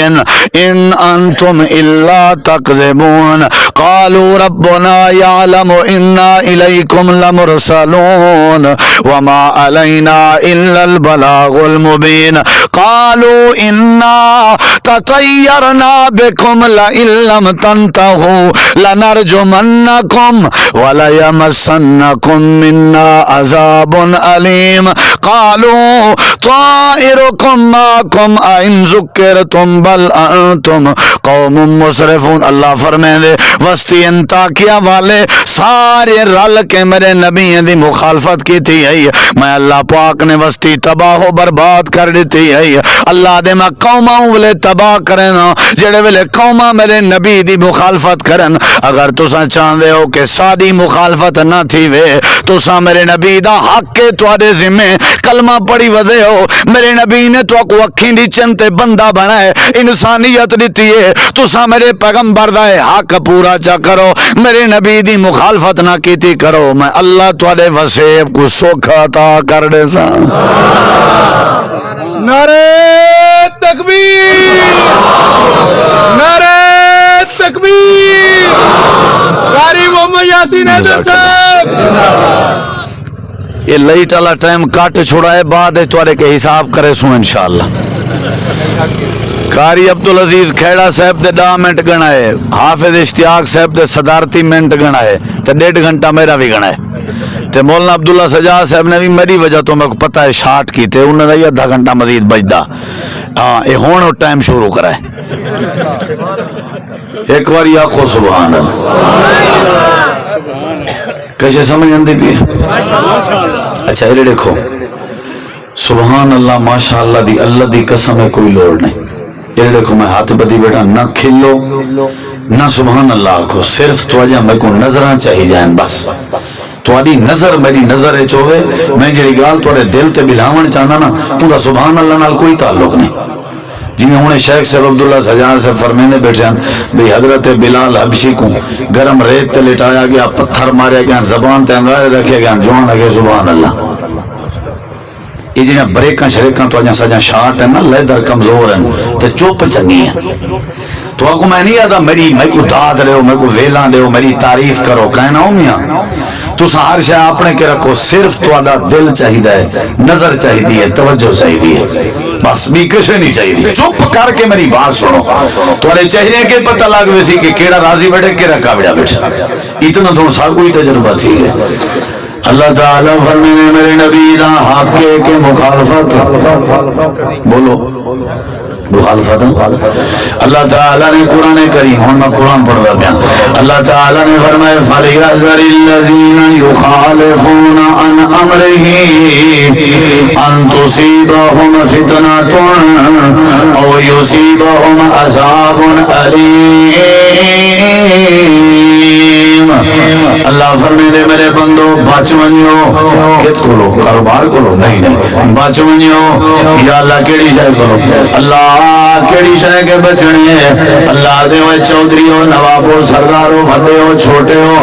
ان انتم الا تكذبون قالوا ربنا يعلم انا اليكم لمرسلون وما علينا الا البلاغ المبين قالوا انا تطيرنا بكم لئن لم تنتهوا لنرجمنكم وليمسنكم منا عذاب عليم قالوا طائركم معكم أئن ذكرتم بل أنتم قوم مسرفون. اللہ فرمائے وسطی انطاکیہ والے سارے رل کے میرے نبی دی مخالفت کی تھی ہے. میں اللہ پاک نے وسطی تباہ و برباد کر دیتی ہے. اللہ دے میں قوماں والے تباہ کرنا جڑے ویلے قوماں میرے نبی دی مخالفت کرن. اگر تساں چاہندے ہو کہ ساری مخالفت نہ تھی وے تساں میرے نبی دا حق کے تواڈے ذمے کلمہ پڑھی ودے ہو. میرے نبی نے تو کو اکھیں دی چنتے بندہ بنائے انسانیت دیتی ہے. تساں میرے پیغمبر دا حق پورا چا کرو میرے نبی دی مخالفت نہ کیتی کرو. میں اللہ تواڈے وسیب کو سوکھا عطا کر دے سا. نعرہ تکبیر نعرہ تکبیر. قاری محمد یاسین حیدر صاحب. یہ لائٹ والا ٹائم کٹ چھوڑا ہے بعد تھوڑے کے حساب کرے سو انشاءاللہ. قاری عبدالعزیز کھیڑا صاحب دے 10 منٹ گنا ہے. حافظ اشتیاق صاحب دے صدارتی منٹ گنا ہے تے 1.5 گھنٹہ میرا بھی گنا ہے. تے مولانا عبداللہ سجاد صاحب نے بھی میری وجہ تو میرے کو پتہ ہے شارٹ کی تے انہوں نے آدھا گھنٹہ مزید بجدا. ہاں یہ ہون ٹائم شروع کرا ہے. ایک باری آخو سبحان اللہ. کیسے سمجھ آتی پی؟ اچھا یہ دیکھو سبحان اللہ ماشاء اللہ دی اللہ دی قسم ہے کوئی لوڑ نہیں. یہ دیکھو میں ہاتھ بدی بیٹا نہ کھلو نہ سبحان اللہ آخو. صرف تو اجا میں کو نظراں چاہی جائیں بس. تھوڑی نظر میری نظر ہے چوہے میں جڑی گال تھوڑے دل تے بلاون چاہنا نا انہا سبحان اللہ نال کوئی تعلق نہیں. جی ہوں شیخ صاحب عبداللہ سجاد سے فرمینے بیٹھے ہیں بھئی حضرت بلال حبشی کو گرم ریت تے لٹایا گیا پتھر ماریا گیا زبان تے انگارے رکھے گیا جوان لگے سبحان اللہ. یہ جنہیں بریکاں شریکاں تو اجاں سجاں شارٹ ہیں نا لیدر کمزور ہیں تے چوپ چنگی ہیں. تو آگو میں نہیں آدھا میں کو داد رہے ہو میں کو ویلاں دے ہو میری تعریف کرو کہنا ہو میاں. تو ہر شے اپنے کے رکھو. صرف تو آدھا دل چاہیے ہے نظر چاہیے توجہ چاہیے بس بھی کچھ نہیں چاہیے. چپ کر کے میری بات سنو تھوڑے چہرے کے پتہ لگ ویسی کہ کیڑا راضی بیٹھے کیڑا کابڑا بیٹھا. اتنا تھوڑا سا کوئی تجربہ تھی ہے. اللہ تعالیٰ فرمینے میرے نبی دا حق کے مخالفت بولو مخالفت. اللہ تعالیٰ نے قرآن کریم ہوں میں قرآن پڑھتا پیا. اللہ تعالیٰ نے فرمائے فَلْيَحْذَرِ الَّذِينَ يُخَالِفُونَ عَنْ أَمْرِهِ أَن تُصِيبَهُمْ فِتْنَةٌ أَوْ يُصِيبَهُمْ عَذَابٌ أَلِيمٌ. اللہ فرمیدے میرے بندو بچ ونیو کت کھولو کاروبار کھولو نہیں بچ ونیو یا اللہ کیڑی شاید کرو اللہ کیڑی شاید کے بچنے اللہ دے ہوئے چودری ہو نواب ہو سردار ہو بھتے ہو چھوٹے ہو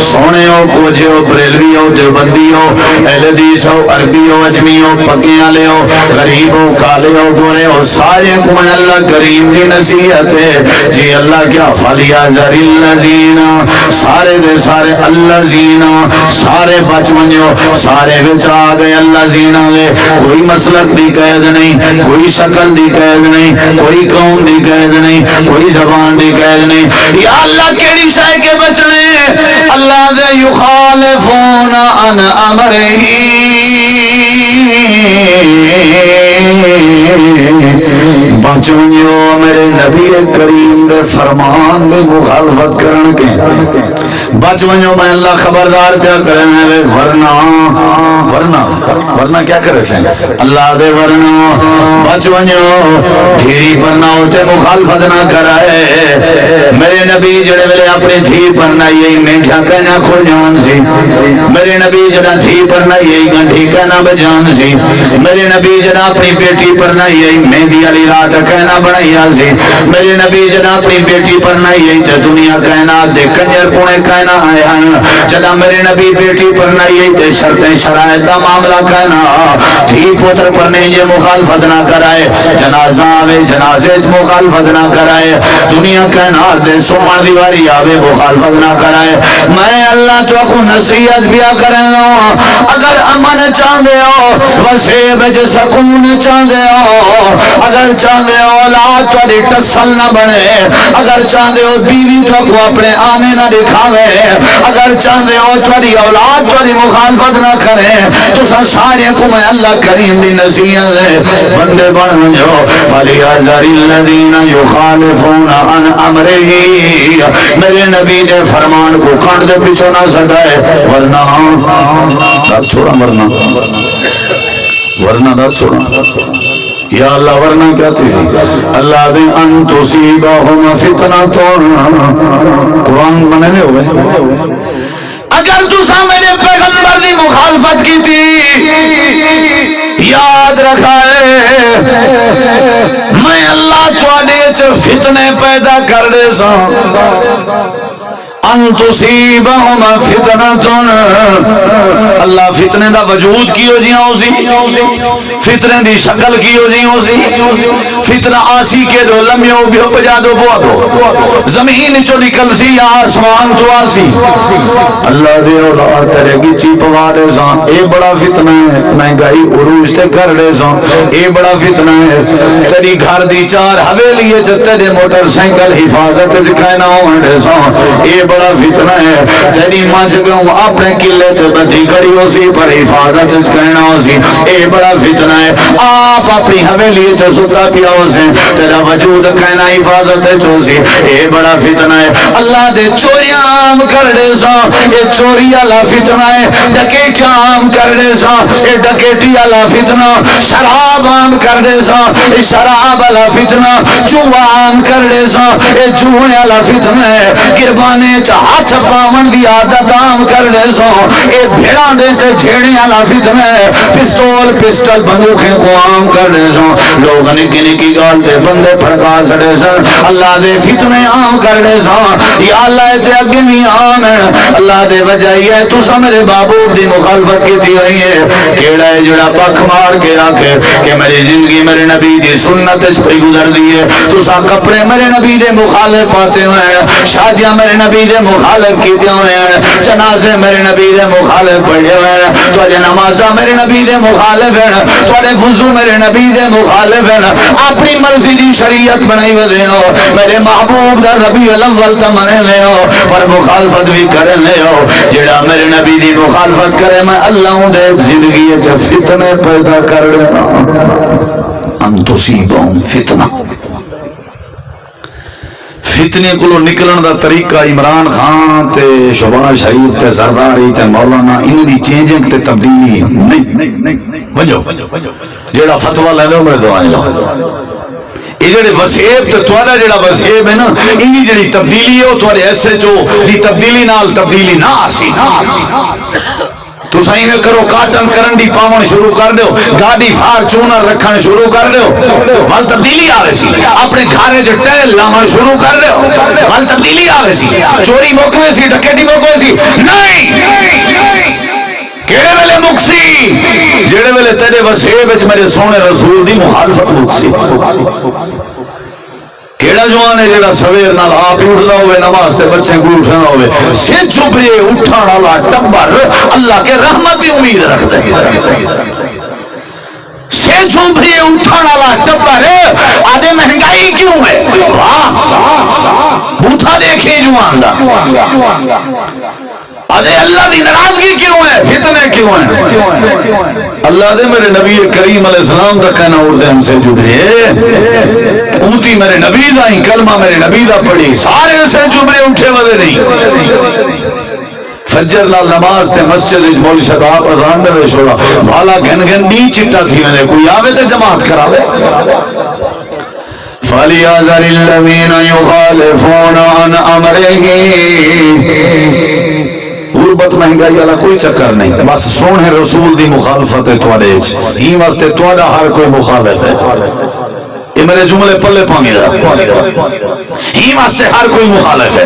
سونے ہو کوچے ہو بریلوی ہو دیوبندی ہو اہل حدیث ہو عربی ہو اجمی ہو پکیاں لے ہو غریب ہو کالے ہو گورے ہو سارے کو میں اللہ کریم کی نصیحت ہے. جی اللہ کیا فَلْيَحْذَرِ الَّذِينَ سارے دے سارے اللہ زینہ سارے بچ منجو سارے بچا گئے اللہ زینہ لے. کوئی مسلک دی قید نہیں کوئی شکل دی قید نہیں کوئی قوم دی قید نہیں کوئی زبان دی قید نہیں. یا اللہ کیڑی شاہ کے بچنے اللہ دے یخالفون عن امرہ بچنیو میرے نبی کریم دے فرمان دے مخالفت کرن کے بچ ونجو میں اللہ خبردار کیا کرنے ورنہ کیا کرے سے اللہ دے ورنہ بچ ونجو دھیری پر نہ ہوتے مخالفت نہ کرائے. میرے نبی جڑے ملے اپنی دھی پر نہ یہی میٹھا کہنا کھو جان سی. میرے نبی جڑا دھی پر نہ یہی گھنٹی کہنا بجان سی. میرے نبی جڑا اپنی بیٹی پر نہ یہی مہندی علی رات کہنا بڑھائی سی. میرے نبی جڑا اپنی بیٹی پر نہ یہی تے دنیا کہنا دے کنجر پونے کہنا کہنا آیا جدا میرے نبی بیٹی پر نہیں تے شرطیں شرائط دا معاملہ کہنا دھی پتر پر نہیں یہ مخالفت نہ کرائے جنازہ آوے جنازے مخالفت نہ کرائے دنیا کہنا دے سوان دیواری آوے مخالفت نہ کرائے میں اللہ تو کو نصیحت بیا کریں اگر امن چاہتے ہو وسیب سکون چاہتے ہو اگر چاہتے ہو اولاد تھوڑی ٹسل نہ بنے اگر چاہتے ہو بیوی کو اپنے آنے نہ دکھاوے اگر چاہتے ہو تھوڑی اولاد تھوڑی مخالفت نہ کرے تو سارے کو میں اللہ کریم دی نصیحت ہے بندے بن جو فلیحذر الذین یخالفون عن امرہ میرے نبی دے فرمان کو کان دے پیچھے نہ سٹائے ورنہ دس چھوڑا ورنہ دس چھوڑا یا اللہ ورنہ کیا تھی اللہ دے ان تصیبہم فتنۃ قرآن بننے ہوئے اگر تسا میرے پیغمبر دی مخالفت کی تھی یاد رکھا ہے میں اللہ تھوڑے چ فتنے پیدا کر دے سا ان تصیبہم فتنۃ اللہ فتنے دا وجود کی ہو جی ہو سی فتنے دی شکل کی ہو جی ہو سی فتنہ آسی کے دو لمحوں بھی پجا دو بوا دو زمین چو نکل سی یا آسمان تو آسی اللہ دے اولاد تیرے گچی پوا دے سا اے بڑا فتنہ ہے مہنگائی عروج تے کر دے سا اے بڑا فتنہ ہے تیری گھر دی چار حویلی تیرے موٹر سائیکل حفاظت کہنا ہوں دے سا اے بڑا فتنہ ہے تیری مانچ گوں اپنے قلعے تے بدی کری ہو سی پر حفاظت کہنا ہو سی اے بڑا فتنہ ہے آپ اپنی حویلی تے ستا پیا ہو سی تیرا وجود کہنا حفاظت ہو سی اے بڑا فتنہ ہے اللہ دے چوریاں عام کر دے سا اے چوری والا فتنہ ہے ڈکیٹیاں عام کر دے سا اے ڈکیٹی والا فتنہ شراب عام کر دے سا اے شراب والا فتنہ جوا عام کر دے سا اے جوے والا فتنہ ہے قربانے ہاتھ پاون دی عادت عام کر دے سو اے بھیڑاں دے تے چھیڑے والا فتنہ ہے پستول پسٹل بندوقیں کو عام کر دے سو لوگ نکی نکی گال تے بندے پھڑکا سڑے سن اللہ دے فتنے عام کر دے سو یا اللہ تے اگے بھی عام ہے اللہ دے وجہ یہ تو سا میرے محبوب دی مخالفت کی تھی ہوئی ہے کیڑا ہے جڑا پک مار کے رکھے کہ میری زندگی میرے نبی دی سنت پہ گزر دی ہے تو سا کپڑے میرے نبی دے مخالف پاتے ہوئے ہیں شادیاں میرے نبی دے مخالف کیتے ہوئے ہیں جنازے میرے نبی دے مخالف پڑھے ہوئے ہیں تواڈے نمازاں میرے نبی دے مخالف ہیں تواڈے وضو میرے نبی دے مخالف ہیں اپنی مرضی دی شریعت بنائی ہوئے ہو میرے محبوب دا ربیع الاول تے منے لے ہو پر مخالفت بھی کرے لے ہو جڑا میرے نبی دی مخالفت کرے میں اللہ دے زندگی وچ فتنے پیدا کر دینا ان تصیبہم فتنہ فتنے کو نکلن دا طریقہ عمران خان تے شہباز شریف تے زرداری تے مولانا ان دی چینجنگ تے تبدیلی نہیں وجو جیڑا فتوی لے لو میرے دعائیں لو یہ جڑے وسیب تے تواڈا جڑا وسیب ہے نا انہی جڑی تبدیلی ہے او تواڈے ایس ایچ او دی تبدیلی نال تبدیلی نہ آسی تو صحیح میں کرو کاٹن کرن دی پاون شروع کر دیو گاڑی فارچونر رکھن شروع کر دیو ول تبدیلی آوے سی اپنے گھرے جو ٹہل لاون شروع کر دیو ول تبدیلی آوے سی چوری موکوے سی ڈکیٹی موکوے سی نہیں کیڑے ویلے مکسی جڑے ویلے تیرے وسیب وچ میرے سونے رسول دی مخالفت مکسی کیڑا جوان ہے جڑا سویر نال آپ اٹھدا ہوئے نماز تے بچے کو اٹھنا ہوئے سے چھپے اٹھن والا ٹبر اللہ کے رحمت کی امید رکھدا ہے سے چھپے اٹھن والا ٹبر آدے مہنگائی کیوں ہے واہ بوٹھا دیکھے جوان دا آدھے اللہ دی ناراضگی کیوں ہے فتنے کیوں ہیں اللہ دے میرے نبی کریم علیہ السلام دا کہنا اردے ہم سے جبرے اونتی میرے نبی دا ہی کلمہ میرے نبی دا پڑھی سارے سے جبرے اٹھے ودے نہیں فجر لال نماز تے مسجد اچ مول شباب اذان دے چھوڑا والا گن گن دی چٹا تھی ونے کوئی آوے تے جماعت کراوے فَلْيَحْذَرِ الَّذِينَ يُخَالِفُونَ عَنْ أَمْرِهِ غربت مہنگائی والا کوئی چکر نہیں بس سونے رسول دی مخالفت ہے تواڈے ہی واسطے تواڈا ہر کوئی مخالف ہے یہ میرے جملے پلے پانی ہی واسطے ہر کوئی مخالف ہے.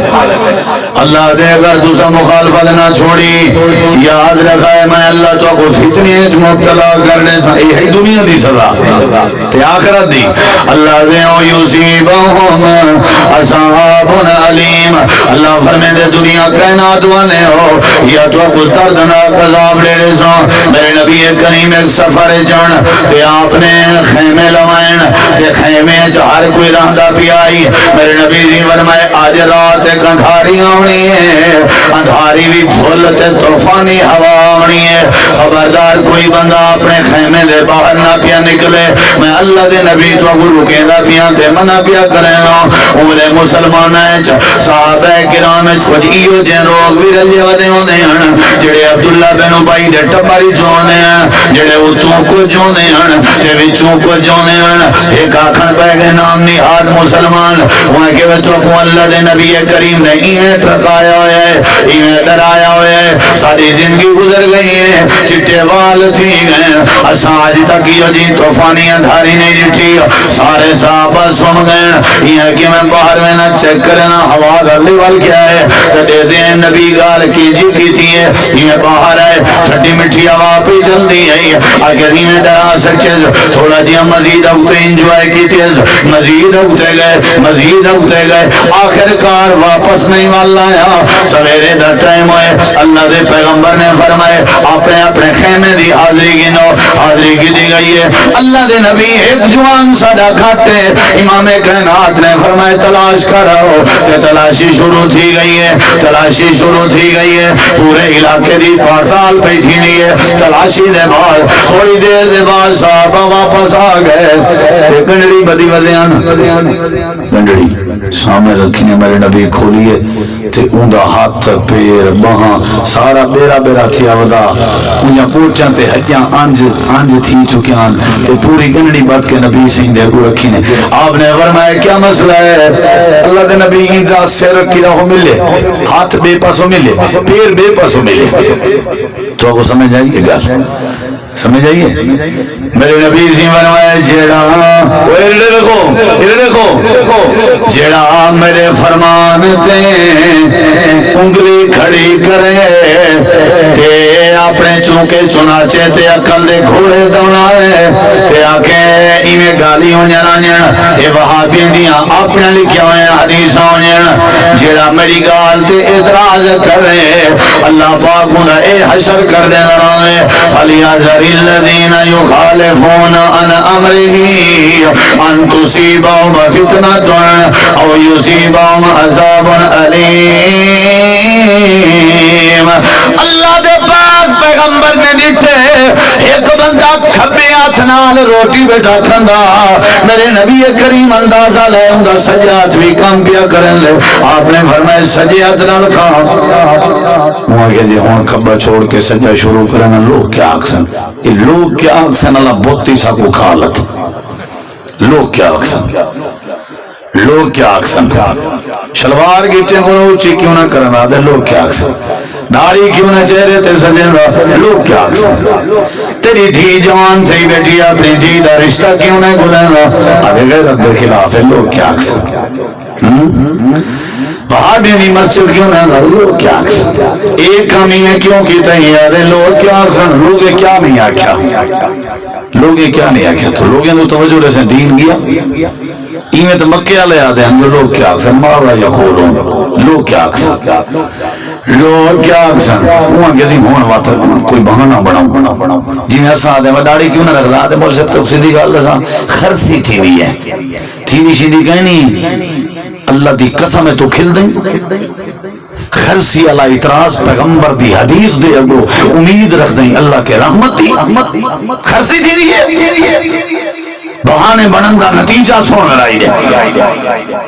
اللہ دے اگر دوسرا مخالفت نہ چھوڑی یاد رکھا ہے میں اللہ تو کو فتنے مبتلا کرنے سے یہی دنیا دی سزا تے آخرت دی. اللہ دے او یصیبہم عذاب علیم. اللہ فرمائے دے دنیا کائنات والے ہو یا تو کو دردناک عذاب لے رہے سو. میرے نبی کریم ایک سفر جان تے آپ نے خیمے لوائن تے خیمے ہر کوئی رہندا پیائی. میرے نبی جی فرمائے آج رات ایک اندھاری آنی ہے, اندھاری بھی پھول تے طوفانی ہوا آنی ہے. خبردار کوئی بندہ اپنے خیمے دے باہر نہ پیا نکلے. میں اللہ دے نبی تو رکے دا پیا تے منع پیا کرے گا. عمر مسلمان صحابہ کرام چھوڑیو جے روگ بھی رلے ودے ہوندے ہیں جڑے عبداللہ بن ابی دے ٹبری چوندے ہیں جڑے اتوں کو چوندے ہیں تے وچوں کو چوندے ہیں. ایک آکھن پہ گئے نام نہاد مسلمان وہاں کہ تو کو اللہ دے نبی کریم نے انہیں ٹرکایا ہوئے ہے, انہیں ڈرایا ہوئے ہے. ساری زندگی گزر گئی ہے, چٹے وال تھی گئے, اساں آج تک یہ جی طوفانی اندھاری نہیں جٹھی. سارے صحابہ سن گئے یہ کہ میں باہر میں نہ چیک کرنا ہوا گرلی وال کیا ہے تو دے دیں نبی گال کی جی کی تھی ہے یہ باہر ہے ٹھڈی مٹھی ہوا پہ چل دی ہے. اگر میں ڈرا سکے تھوڑا جی مزید اگتے انجوائے کی تھی مزید اگتے گئے مزید اگتے گئے. آخر کار واپس نہیں والا آیا. سویرے دا ٹائم ہوئے اللہ دے پیغمبر نے فرمائے اپنے اپنے خیمے دی حاضری گنو. حاضری کی دی گئی ہے. اللہ دے نبی ایک جوان ساڈا کھاٹے امام کائنات نے فرمائے تلاش کرو تے تلاشی شروع تھی گئی ہے. تلاشی شروع تھی گئی ہے. پورے علاقے دی پڑتال پہ تھی نہیں ہے. تلاشی دے بعد تھوڑی دیر دے بعد صحابہ واپس آ گئے تے گنڈڑی بدی ودیان گنڈڑی سامنے رکھی نے میرے نبی کھولیے تے اوندا ہاتھ پیر باہاں سارا بیرا بیرا تھیا ودا انہاں پوچھاں تے ہجاں انج تھی چکیاں تے پوری گنڈڑی بات کے نبی سین دے کو رکھی نے. آپ نے فرمایا کیا مسئلہ ہے؟ اللہ دے نبی دا سر کی راہ ملے, ہاتھ بے پاسوں ملے, پیر بے پاسوں ملے. تو کو سمجھ آئیے گا, سمجھ آئیے میرے نبی سی فرمایا جیڑا دیکھو جیڑا میرے فرمان تے انگلی کھڑی کرے تے اپنے چونکے چناچے تے عقل دے گھوڑے دوڑائے تے آکے ایویں گالی ہو جانا اے وہابی دیاں اپنے لکھیا ہوئے حدیث ہو جانا. جیڑا میری گال تے اعتراض کرے اللہ پاک انہیں اے حشر کر دے رہے فلیحذر الذین یخالفون عن امرہ ان تصیبہم فتنۃ او یصیبہم عذاب علیم. اللہ دے پاک پیغمبر نے دیتے ایک بندہ کھبے ہاتھ نال روٹی بیٹھا کھندا میرے نبی کریم اندازہ لے ہوندا سجے ہاتھ بھی کام کیا کرن لے. آپ نے فرمایا سجے ہاتھ نال کھا ہوں کہ جی ہوں کھبا چھوڑ کے سجا شروع کرنا لوگ کیا آکسن یہ لوگ کیا آکسن اللہ بہتی سا کو خالت لوگ کیا آکسن لوگ کیا آکسن شلوار گیٹے کو اونچی کیوں نہ کرنا دے لوگ کیا آکسن داڑھی کیوں نہ چہرے تے سجن لوگ کیا آکسن تیری دھی جوان تھی بیٹی اپنی دھی دا رشتہ کیوں نہ گلنا آگے غیرت دے خلاف ہے لوگ کیا آکسن وہاں بھی نہیں مسجد کیوں نہ لوگ کیا آکسن ایک کمی نے کیوں کی تیار ہے لوگ کیا آکسن لوگے کیا نہیں آکھا لوگے کیا نہیں آکھا تو لوگیں تو توجہ رہے سے دین گیا ایمیں تو مکہ آلے آدھے ہیں جو لوگ کیا آکسن مارا یا خولون لوگ کیا آکسن لوگ کیا آکسن وہاں کسی ہون وقت کوئی بہانہ بڑھاؤں جی میں ایسا آدھے داڑھی کیوں نہ رکھ دا آدھے بول سکتے سیدھی گال رسا خرسی تھی بھی ہے تھی دی شیدھی کہنی اللہ دی قسم ہے تو کھل دیں خرسی اللہ اعتراض پیغمبر دی حدیث دے اگو امید رکھ دیں اللہ کے رحمت دی خرسی تھی دی بہانے بنندہ نتیجہ سون رائی دے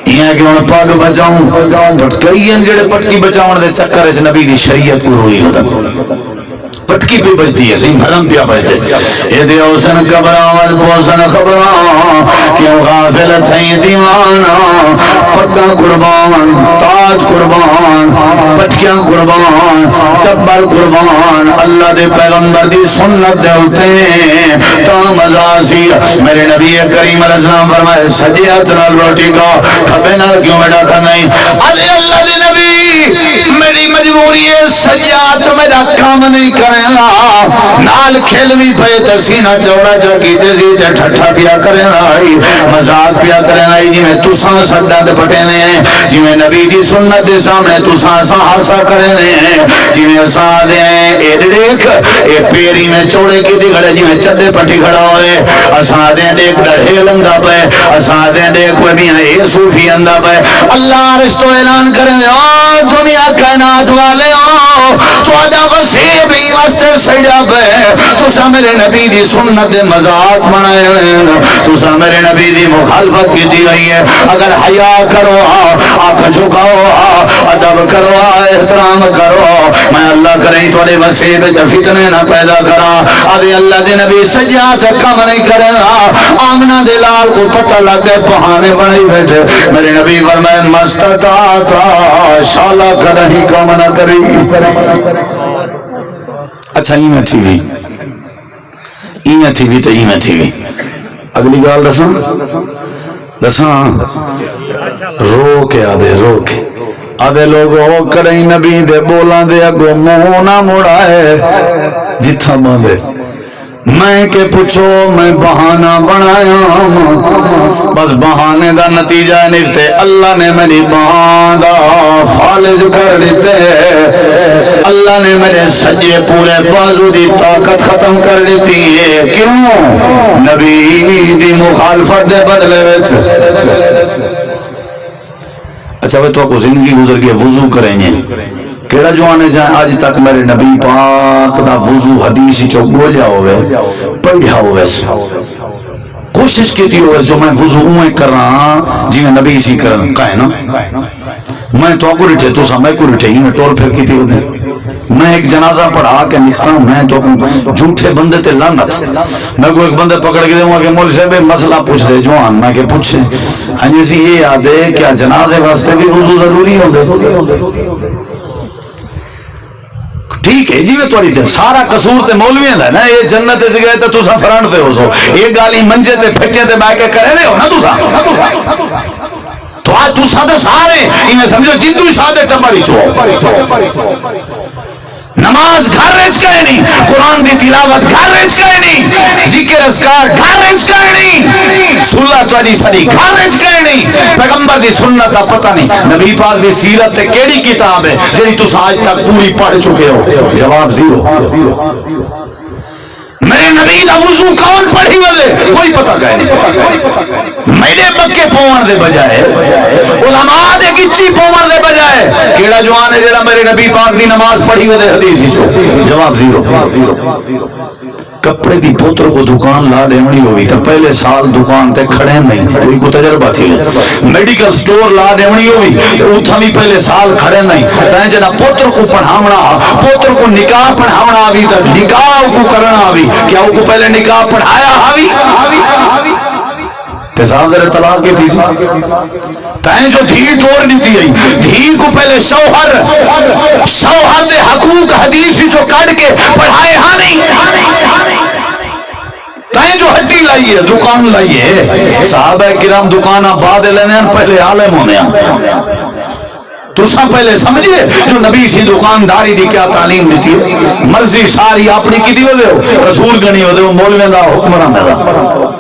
یہ کہ انہوں پاک بچاؤں پٹکئی ہیں جڑے پٹکی بچاؤں دے چکر اس نبی دی شریعت کو ہوئی ہوتا پٹکی پہ بجتی ہے سی بھرم پیا بجتے اے دے اوسن کبراوال پوسن خبران کیوں غافل تھیں دیوانا پٹا قربان تاج قربان پٹکیاں قربان ٹبر قربان اللہ دے پیغمبر دی سنت دے ہوتے تو مزہ سی میرے نبی کریم علیہ السلام فرمائے سجے ہاتھ نال روٹی کا کھبے نال کیوں بیٹھا تھا نہیں ارے اللہ دے نبی میری مجبوری ہے سجے ہاتھ میرا کام نہیں کرے گا نال کھیل بھی پے تے سینہ چوڑا چا کیتے سی تے ٹھٹھا پیا کرے لائی مذاق پیا کرے لائی جی میں تساں سڈا تے پٹے نے جی میں نبی دی سنت دے سامنے تساں ہاسا کرے نے جی میں اساں دے اے دیکھ اے پیری میں چوڑے کی دی کھڑے جی میں چڈے پٹی کھڑا ہوئے اساں دے دیکھ ڈڑھے لنگا پے اساں دے دیکھ کوئی بھی اے صوفی اندا پے اللہ رشتو اعلان کرے او دنیا کائنات والے او تہاڈا وسیع بھی واسطے سجا پے تساں میرے نبی دی سنت دے مذاق بنائے ہوئے تساں میرے نبی دی مخالفت کی دی گئی ہے اگر حیا کرو آنکھ جھکاؤ ادب کرو احترام کرو میں اللہ کریں تھوڑے وسیع وچ فتنے نہ پیدا کرا ادے اللہ دے نبی سجا تے کم نہیں کرے گا آمنہ دے لال کو پتہ لگ گئے بہانے بنائی بیٹھے میرے نبی فرمائے مستطاعت شالا کرہی کم نہ کری اچھا ایویں تھی بھی تو ایویں تھی بھی اگلی گال دساں رو کے آدھے لوگ او کریں نبی دے بولاں دے اگو منہ نہ مڑائے جتھا باندھے میں کہ پوچھو میں بہانہ بنایا بس بہانے دا نتیجہ نکتے اللہ نے میری بہان دا فالج کر دیتے اللہ نے میرے سجے پورے بازو دی طاقت ختم کر دیتی ہے کیوں نبی دی مخالفت دے بدلے وچ اچھا وہ تو آپ کو زندگی گزر کے وضو کریں گے کیڑا جوانے جائیں آج تک میرے نبی پاک دا وضو حدیثی چو گولیا ہوئے پڑھا ہوئے کوشش کی تھی ہوئے جو میں وضو اویں کر رہا جی میں نبی اسی کرن کہے نا میں تو کو رٹھے تو سامنے کو رٹھے ہی میں ٹول پھر کی تھی ہوئے میں ایک جنازہ پڑھا کے نکتا ہوں میں تو جھوٹے بندے تے لانت میں کو ایک بندے پکڑ کے دوں گا کہ مول صاحب مسئلہ پوچھ دے جوان میں کہ پوچھیں ہاں جیسی یہ یاد ہے کیا جنازے واسطے بھی وضو ضروری ہوں دے ٹھیک ہے جی میں توڑی دے سارا قصور تے مولویاں دا نا یہ جنت سے گئے تے تساں فرانڈ تے ہو سو ایک گالی منجے تے پھٹے تے بہ کے کرے دے ہو نا تساں تو آج تساں دے سارے انہیں سمجھو جدو شاہ ٹمبری چھو نماز گھر رچ گئے نہیں قرآن دی تلاوت گھر رچ گئے نہیں ذکر اذکار گھر رچ گئے نہیں سنت تواڈی ساری گھر رچ گئے نہیں پیغمبر دی سنت دا پتہ نہیں نبی پاک دی سیرت تے کیڑی کتاب ہے جڑی تس آج تک پوری پڑھ چکے ہو جواب زیرو میرے نبی دا وضو کون پڑھی وے کوئی پتہ کہے نہیں میرے بکے پوان دے بجائے علماء دے کچی پوان دے بجائے کیڑا جوان ہے جڑا میرے نبی پاک دی نماز پڑھی وے حدیث ہی چھو جواب زیرو کپڑے دی پوتر کو دکان لا دیونی ہوئی تو پہلے سال دکان تے کھڑے نہیں کوئی کو تجربہ تھی میڈیکل سٹور لا دیونی ہوئی تو اتھا بھی پہلے سال کھڑے نہیں تائیں جنا پوتر کو پڑھاونا پوتر کو نکاح پڑھاونا آوی تا نکاح کو کرنا آوی کیا وہ کو پہلے نکاح پڑھایا آوی تیساب در طلاق کی تھی تائیں جو دھی ٹور دیتی ہے دھی کو پہلے شوہر دے حقوق حدیث جو کاٹ کے پڑھائے ہاں نہیں تائیں جو ہڈی لائیے دکان لائیے صحابہ کرام دکان آباد لینے پہلے عالم ہونے تو سب پہلے سمجھئے جو نبی سی دکانداری دی کیا تعلیم دیتی ہے مرضی ساری اپنی کی دی ہو دے ہو قصور گنی ہو دے ہو مولویں دا حکمران دا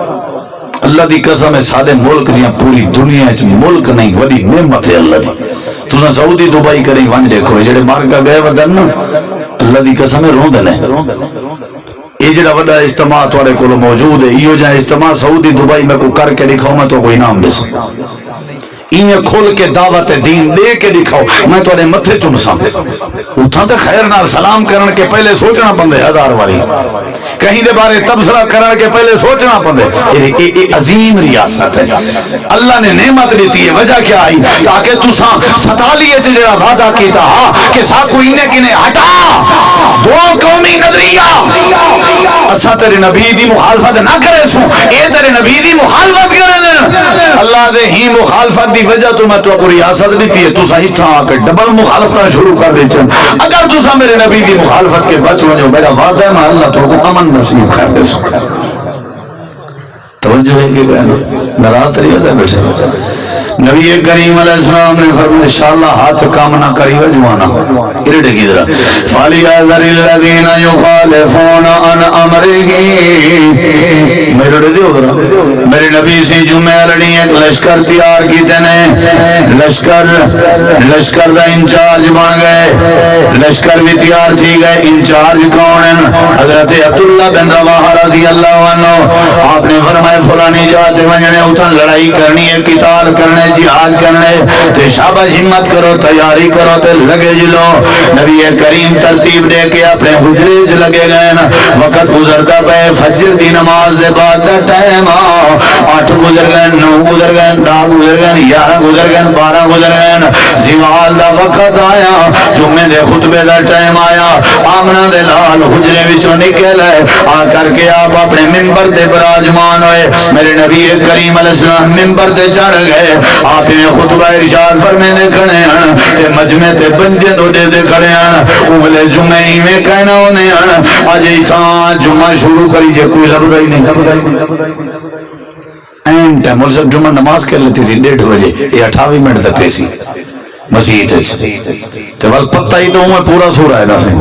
اللہ دی قسم ہے سارے ملک جہاں پوری دنیا ہے ملک نہیں وڈی نعمت ہے اللہ دی تو سعودی دبئی کریں ون دیکھو جڑے مارکا گئے ودن اللہ دی قسم ہے رون دنے یہ جڑا وڈا اجتماع تھوڑے کو موجود ہے یہ جہاں اجتماع سعودی دبئی میں کو کر کے دکھاؤں میں تو کوئی نام دے سکتا انہیں کھول کے دعوت دین دے کے دکھاؤ میں تو متھے چمساں اتھاں تے خیر نال سلام کرن کے پہلے سوچنا پندے ہزار واری کہیں دے بارے تبصرہ کرن کے پہلے سوچنا پندے یہ عظیم ریاست ہے اللہ نے نعمت دیتی ہے وجہ کیا آئی تاکہ تساں 47 جڑا وعدہ کیتا کہ ساکو انہیں کنے ہٹا دو قومی نظریہ اسا تیرے نبی دی مخالفت نہ کرے سو اے تیرے نبی دی مخالفت کرے اللہ دے ہی مخالفت دی وجہ تو میں تو کو ریاست دیتی ہے، تسا ہی تھا کہ ڈبل مخالفت شروع کر دے چن. اگر تسا میرے نبی دی مخالفت کے بچ وجو میرا وعدہ ہے میں اللہ تو کو امن نصیب کر دے سو. توجہ ہے کہ ناراض طریقے سے بیٹھے. نبی کریم علیہ السلام نے فرمایا انشاءاللہ ہاتھ کام نہ کریو جوانا ارڑے کی طرح فَلْيَحْذَرِ الَّذِينَ يُخَالِفُونَ عَنْ أَمْرِهِ. میرے ڈے دیو ذرا میرے نبی سے جمعہ لڑی ایک لشکر تیار کیتے نے، لشکر دا انچارج بن گئے، لشکر بھی تیار تھی گئے. انچارج کون ہیں؟ حضرت عبداللہ بن رواحہ رضی اللہ عنہ. آپ نے فرمایا فلانی جاتے وجنے اتھا لڑائی کرنی ہے، قتال کرنے، جہاد کرنے، تے شاباش ہمت کرو، تیاری کرو، تے لگے جلو. نبی کریم ترتیب دے کے اپنے حجرے چ لگے گئے. وقت گزرتا پے، فجر دی نماز دے بعد دا ٹائم 8 گزر گئے، 9 گزر گئے، 10 گزر گئے، 11 گزر گئے، 12 گزر گئے. زوال دا وقت آیا، جمعے دے خطبے دا ٹائم آیا. آمنہ دے لال حجرے وچوں نکلے، آ کر کے آپ اپنے منبر تے براجمان ہوئے. میرے نبی کریم علیہ السلام منبر تے چڑھ گئے. آپ نے خطبہ ارشاد فرمے دے کھڑے ہیں تے مجمع تے بنجے دو دے کھڑے ہیں. اولے جمعے ہی میں کہنا ہونے ہیں آج ایتھاں جمعہ شروع کری جے کوئی لب رہی نہیں. این ٹائم مول صاحب جمعہ نماز کر لیتی تھی 1:30 بجے، یہ 28 منٹ تک پیسی مسجد تے ول پتہ ہی تو میں پورا سورہ ہے سے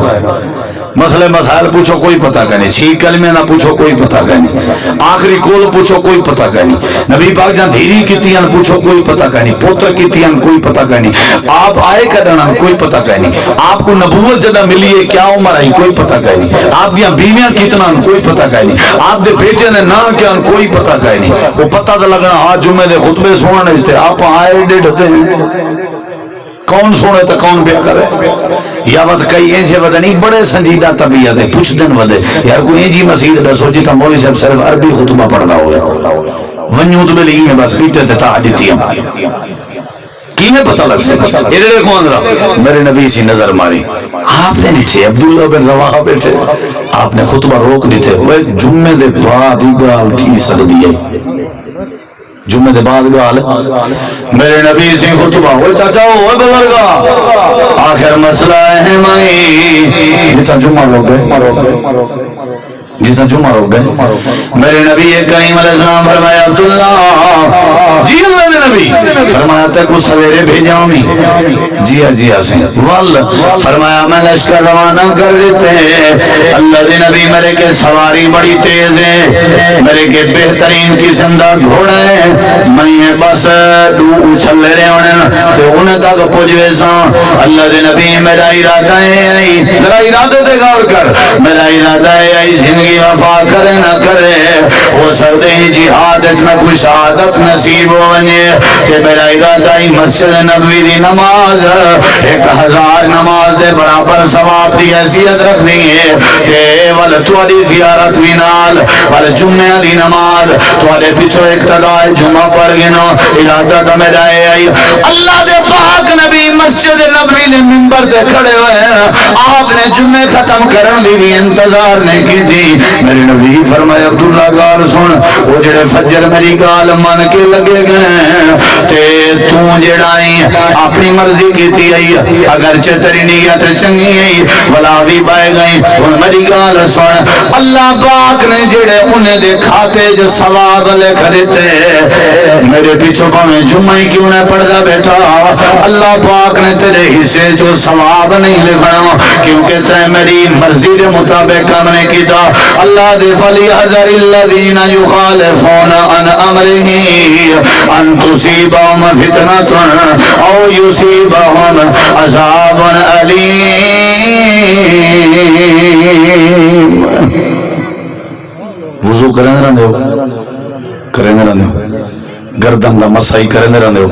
مسئلے مسائل پوچھو کوئی پتہ کا نہیں، 6 کلمے نہ پوچھو کوئی پتہ کا نہیں، آخری کول پوچھو کوئی پتہ کا نہیں، نبی پاک جہاں دھیری کیتیاں پوچھو کوئی پتہ کا نہیں، پوتر کیتیاں کوئی پتہ کا نہیں، آپ آئے کڈنا کوئی پتہ کا نہیں، آپ کو نبوت جدہ ملی ہے کیا عمر آئی کوئی پتہ کا نہیں، آپ دیاں بیویاں کتنا کوئی پتہ کا نہیں، آپ دے بیٹے نے نہ کیا کوئی پتہ کا نہیں. وہ پتہ تو لگنا آج جمعے دے خطبے سننے تھے، آپ آئے 1:30 ہیں. کون سونے تو کون بیا کرے یا ود کئی ایسے ود نہیں بڑے سنجیدہ طبیعت ہے پوچھ دن ودے یار کوئی ایجی مسجد دسو جی تا مولوی صاحب صرف عربی خطبہ پڑھنا ہوگا ونیو تو ملی ہے بس بیٹے تے تا دیتی ہم کینے پتہ لگ سکتا ادھر کون رہا میرے نبی سی نظر ماری آپ نے نیچے عبداللہ بن رواحہ بیٹھے آپ نے خطبہ روک دیتے وہ جمعے دے بعد ہی گال تھی سر دیئے جمعے دے بعد گال میرے نبی سے خطبہ ہوئے چاچا ہوئے بزرگا آخر مسئلہ ہے مائی جتا جمعہ روک گئے جتا جمعہ روک گئے میرے نبی کریم علیہ السلام فرمایا عبداللہ جی اللہ دے نبی فرمایا تے کو سویرے بھیجاؤں می جی ہاں سے وال فرمایا میں لشکر روانہ کر دیتے اللہ دے نبی میرے کے سواری بڑی تیز ہے میرے کے بہترین قسم دا گھوڑا ہے میں بس اچھل لے رہے ہونے تو انہیں تک پوجوے سا اللہ دے نبی میرا ارادہ ہے ذرا ارادہ دے غور کر میرا ارادہ ہے زندگی وفا کرے نہ کرے وہ سردے جہاد نہ کوئی شہادت نصیب ہونے تے میرا ارادہ ہی مسجد نبوی دی نماز 1000 نماز دے برابر ثواب دی حیثیت رکھنی ہے تے ول تواڈی زیارت وی نال ول جمعہ دی نماز تواڈے پیچھے اقتدا جمعہ پڑھ گنو ارادہ تو میرا ہے اللہ دے پاک نبی مسجد نبوی دے منبر تے کھڑے ہوئے آپ نے جمعہ ختم کرن دی بھی انتظار نہیں کی تھی میرے نبی فرمایا عبداللہ گال سن وہ جڑے فجر میری گال من کے لگے گئے تے تو جڑائی اپنی مرضی کی تھی اگر چتری نیت چنگی ہے ولا بھی پائے گئی اور میری گال سن اللہ پاک نے جڑے انہیں دے کھاتے جو ثواب لکھ دیتے میرے پیچھے پاویں جمعہ کیوں نہ پڑھدا بیٹھا اللہ پاک نے تیرے حصے جو ثواب نہیں لکھنا کیونکہ تے میری مرضی کے مطابق کام نہیں کیتا اللہ دے فلیحذر الذین یخالفون عن امرہ ان تصیبہم فتنۃ او یصیبہم عذاب علیم. وضو کریں نہ دیو کریں نہ دیو گردن دا مسائی کریں نہ دیو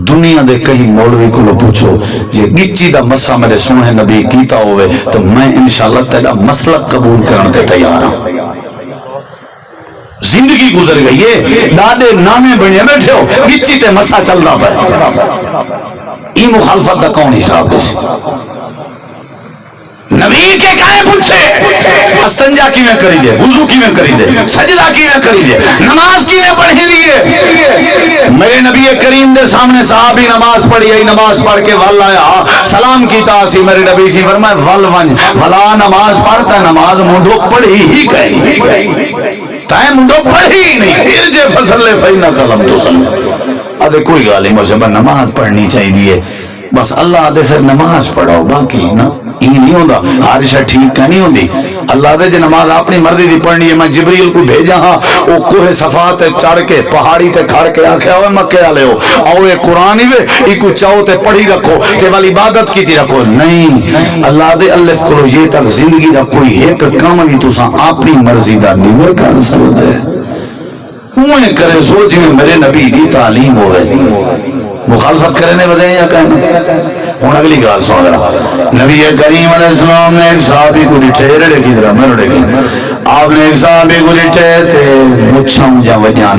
دنیا دے کہیں مولوی کو پوچھو جے گچی دا مسا میرے سونے نبی کیتا ہوئے تو میں انشاءاللہ تیرا مسلک قبول کرنے تے تیار ہوں. زندگی گزر گئی ہے دادے نامے بنے بیٹھے ہو گچی تے مسا چل رہا ہے ای مخالفت دا کون حساب دے نبی کے کہے پوچھے استنجا کی میں کری دے، وضو کی میں کری دے، سجدہ کی میں کری دے، نماز کی میں پڑھی دیے. میرے نبی کریم دے سامنے صحابی نماز پڑھی آئی، نماز پڑھ کے ول آیا، سلام کیتا سی. میرے نبی سی فرمائے ول ونج ولا نماز پڑھتا نماز منڈو پڑھی ہی کہیں تائیں منڈو پڑھی نہیں ارجے فصل لے فینا کلم تو سن ادھے کوئی گالی مجھے نماز پڑھنی چاہیے بس اللہ آدھے سے نماز پڑھو باقی نا یہ نہیں ہوتا ہر شاید ٹھیک کا نہیں ہوتی. اللہ دے جو نماز اپنی مرضی دی پڑھنی ہے. میں جبریل کو بھیجا ہاں وہ کوہ صفا تے چڑھ کے پہاڑی تے کھڑ کے آکھیا ہوئے مکے والے ہو آؤ یہ قرآن ہی وے کو چاہو تے پڑھی رکھو تے والی عبادت کی تھی رکھو. نہیں اللہ دے الف کرو یہ تک زندگی دا کوئی ایک کام بھی تساں اپنی مرضی دا نہیں کر سکتے. ہوئے کرے سوچ میں میرے نبی دی تعلیم ہو گئی مخالفت کرنے بدے یا کہنا. ہوں اگلی گال سن رہا نبی کریم علیہ السلام نے ایک صحابی کو ڈٹھے رڑے کی طرح میں رڑے گی آپ نے ایک صحابی کو ڈٹھے تھے مچھاں یا وجیان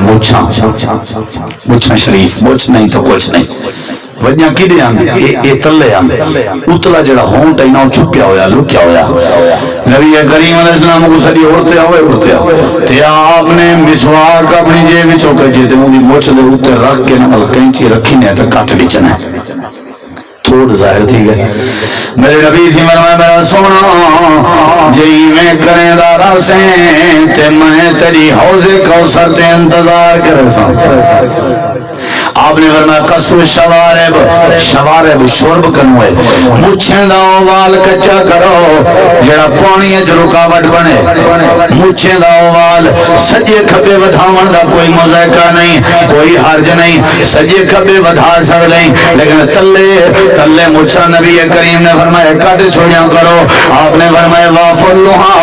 مچھاں شریف مچھ نہیں تو کچھ نہیں وجیاں کی دے آنگے اے تلے آنگے اتلا جڑا ہون ٹائنا چھپیا ہویا لکیا ہویا. نبی کریم علیہ السلام کو سڑی اڑتے ہوئے تے آپ نے مسواک اپنی جیب چوکے جیتے ہوں دی مچھ دے اتے رکھ کے نمال کینچی رکھی نے تے کٹ لیچنا تھوڑ ظاہر تھی گئے. میرے نبی سی مرمائے میرا سونا جئی میں کریں دارا سے تے میں تیری حوض کوثر تے انتظار کرے سا. آپ نے فرمایا قصو شوارب شرب کنوئے مچھیں دا وال کچا کرو جڑا پانی اچ رکاوٹ بنے مچھیں دا وال سجے کھبے ودھاون دا کوئی مذائقہ نہیں کوئی حرج نہیں سجے کھبے ودھا سکتے نہیں لیکن تلے مچھا نبی کریم نے فرمایا کٹ چھوڑیاں کرو. آپ نے فرمایا وافلوہا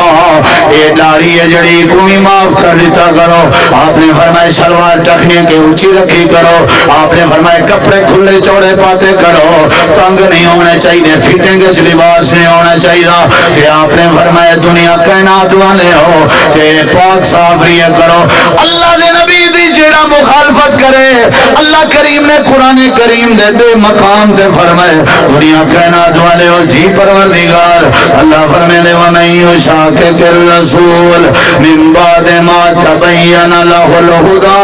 اے داڑھی ہے جڑی کوئی معاف کر دیتا کرو. آپ نے فرمایا شلوار ٹخنے کے اونچی رکھی کرو. آپ نے فرمایا کپڑے کھلے چوڑے پاتے کرو تنگ نہیں ہونے چاہیے فٹنگ لباس نہیں ہونا چاہیے. تے آپ نے فرمایا دنیا کائنات والے ہو تے پاک صاف رہیا کرو. اللہ دے نبی دی جیڑا مخالفت کرے اللہ کریم نے قرآن کریم دے بے مقام تے فرمائے دنیا کائنات والے ہو جی پروردگار. اللہ فرمائے وَمَن يُشَاقِقِ الرَّسُولَ مِن بَعْدِ مَا تَبَيَّنَ لَهُ الْهُدَى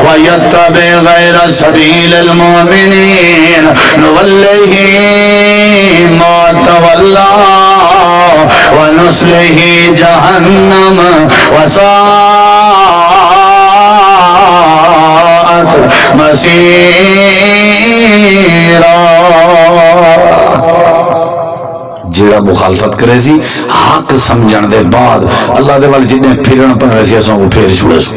وَيَتَّبِعْ غَيْرَ سَبِيلِ الْمُؤْمِنِينَ نُوَلِّهِ مَا تَوَلَّى وَنُصْلِهِ جَهَنَّمَ وَسَاءَتْ مَصِيرًا. جیڑا مخالفت کرے سی حق سمجھن دے بعد اللہ دے وال جنہیں پھرن پہ ویسی اساں کو پھیر چھوڑے سو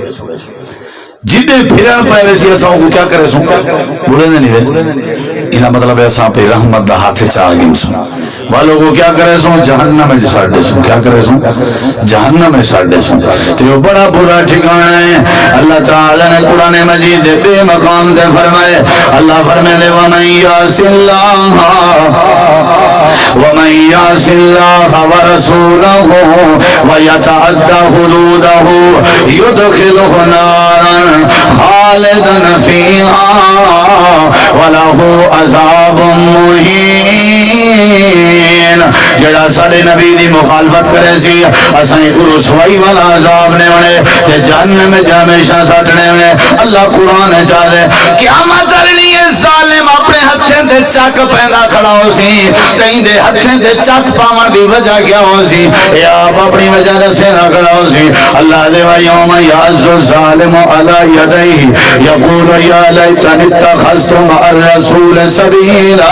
جنہیں پھرن پہ ویسی اساں کو کیا کرے سو بولے نہیں دے انہا مطلب ہے اساں پہ رحمت دا ہاتھ چاہ گن سو والوں کو کیا کرے سو جہنم میں ساڑھے سو کیا کرے سو جہنم میں ساڑھے سو. تو یہ بڑا برا ٹھکانہ ہے. اللہ تعالی نے قرآن مجید بے مقام دے فرمائے اللہ فرمائے وَمَن يَعْصِ اللَّهَ وَرَسُولَهُ وَيَتَعَدَّ حُدُودَهُ يُدْخِلْهُ نَارًا خَالِدًا فِيهَا وَلَهُ عَذَابٌ مُّهِينٌ. جڑا ساڑے نبی دی مخالفت کرے سی اسائیں کو رسوائی والا عذاب نے ہونے تے جہنم میں ہمیشہ سٹنے ہونے. اللہ قرآن چاہے قیامت علی ظالم اپنے ہتھیں دے چک پیندا کھڑا ہو سی چاہیے دے ہتھیں دے چک پاون دی وجہ کیا ہو سی اے آپ اپنی وجہ سے نہ کھڑا ہو سی. اللہ دے یوم یعض الظالم علی یدیہ یقول یا لیتنی اتخذت مع الرسول سبیلا.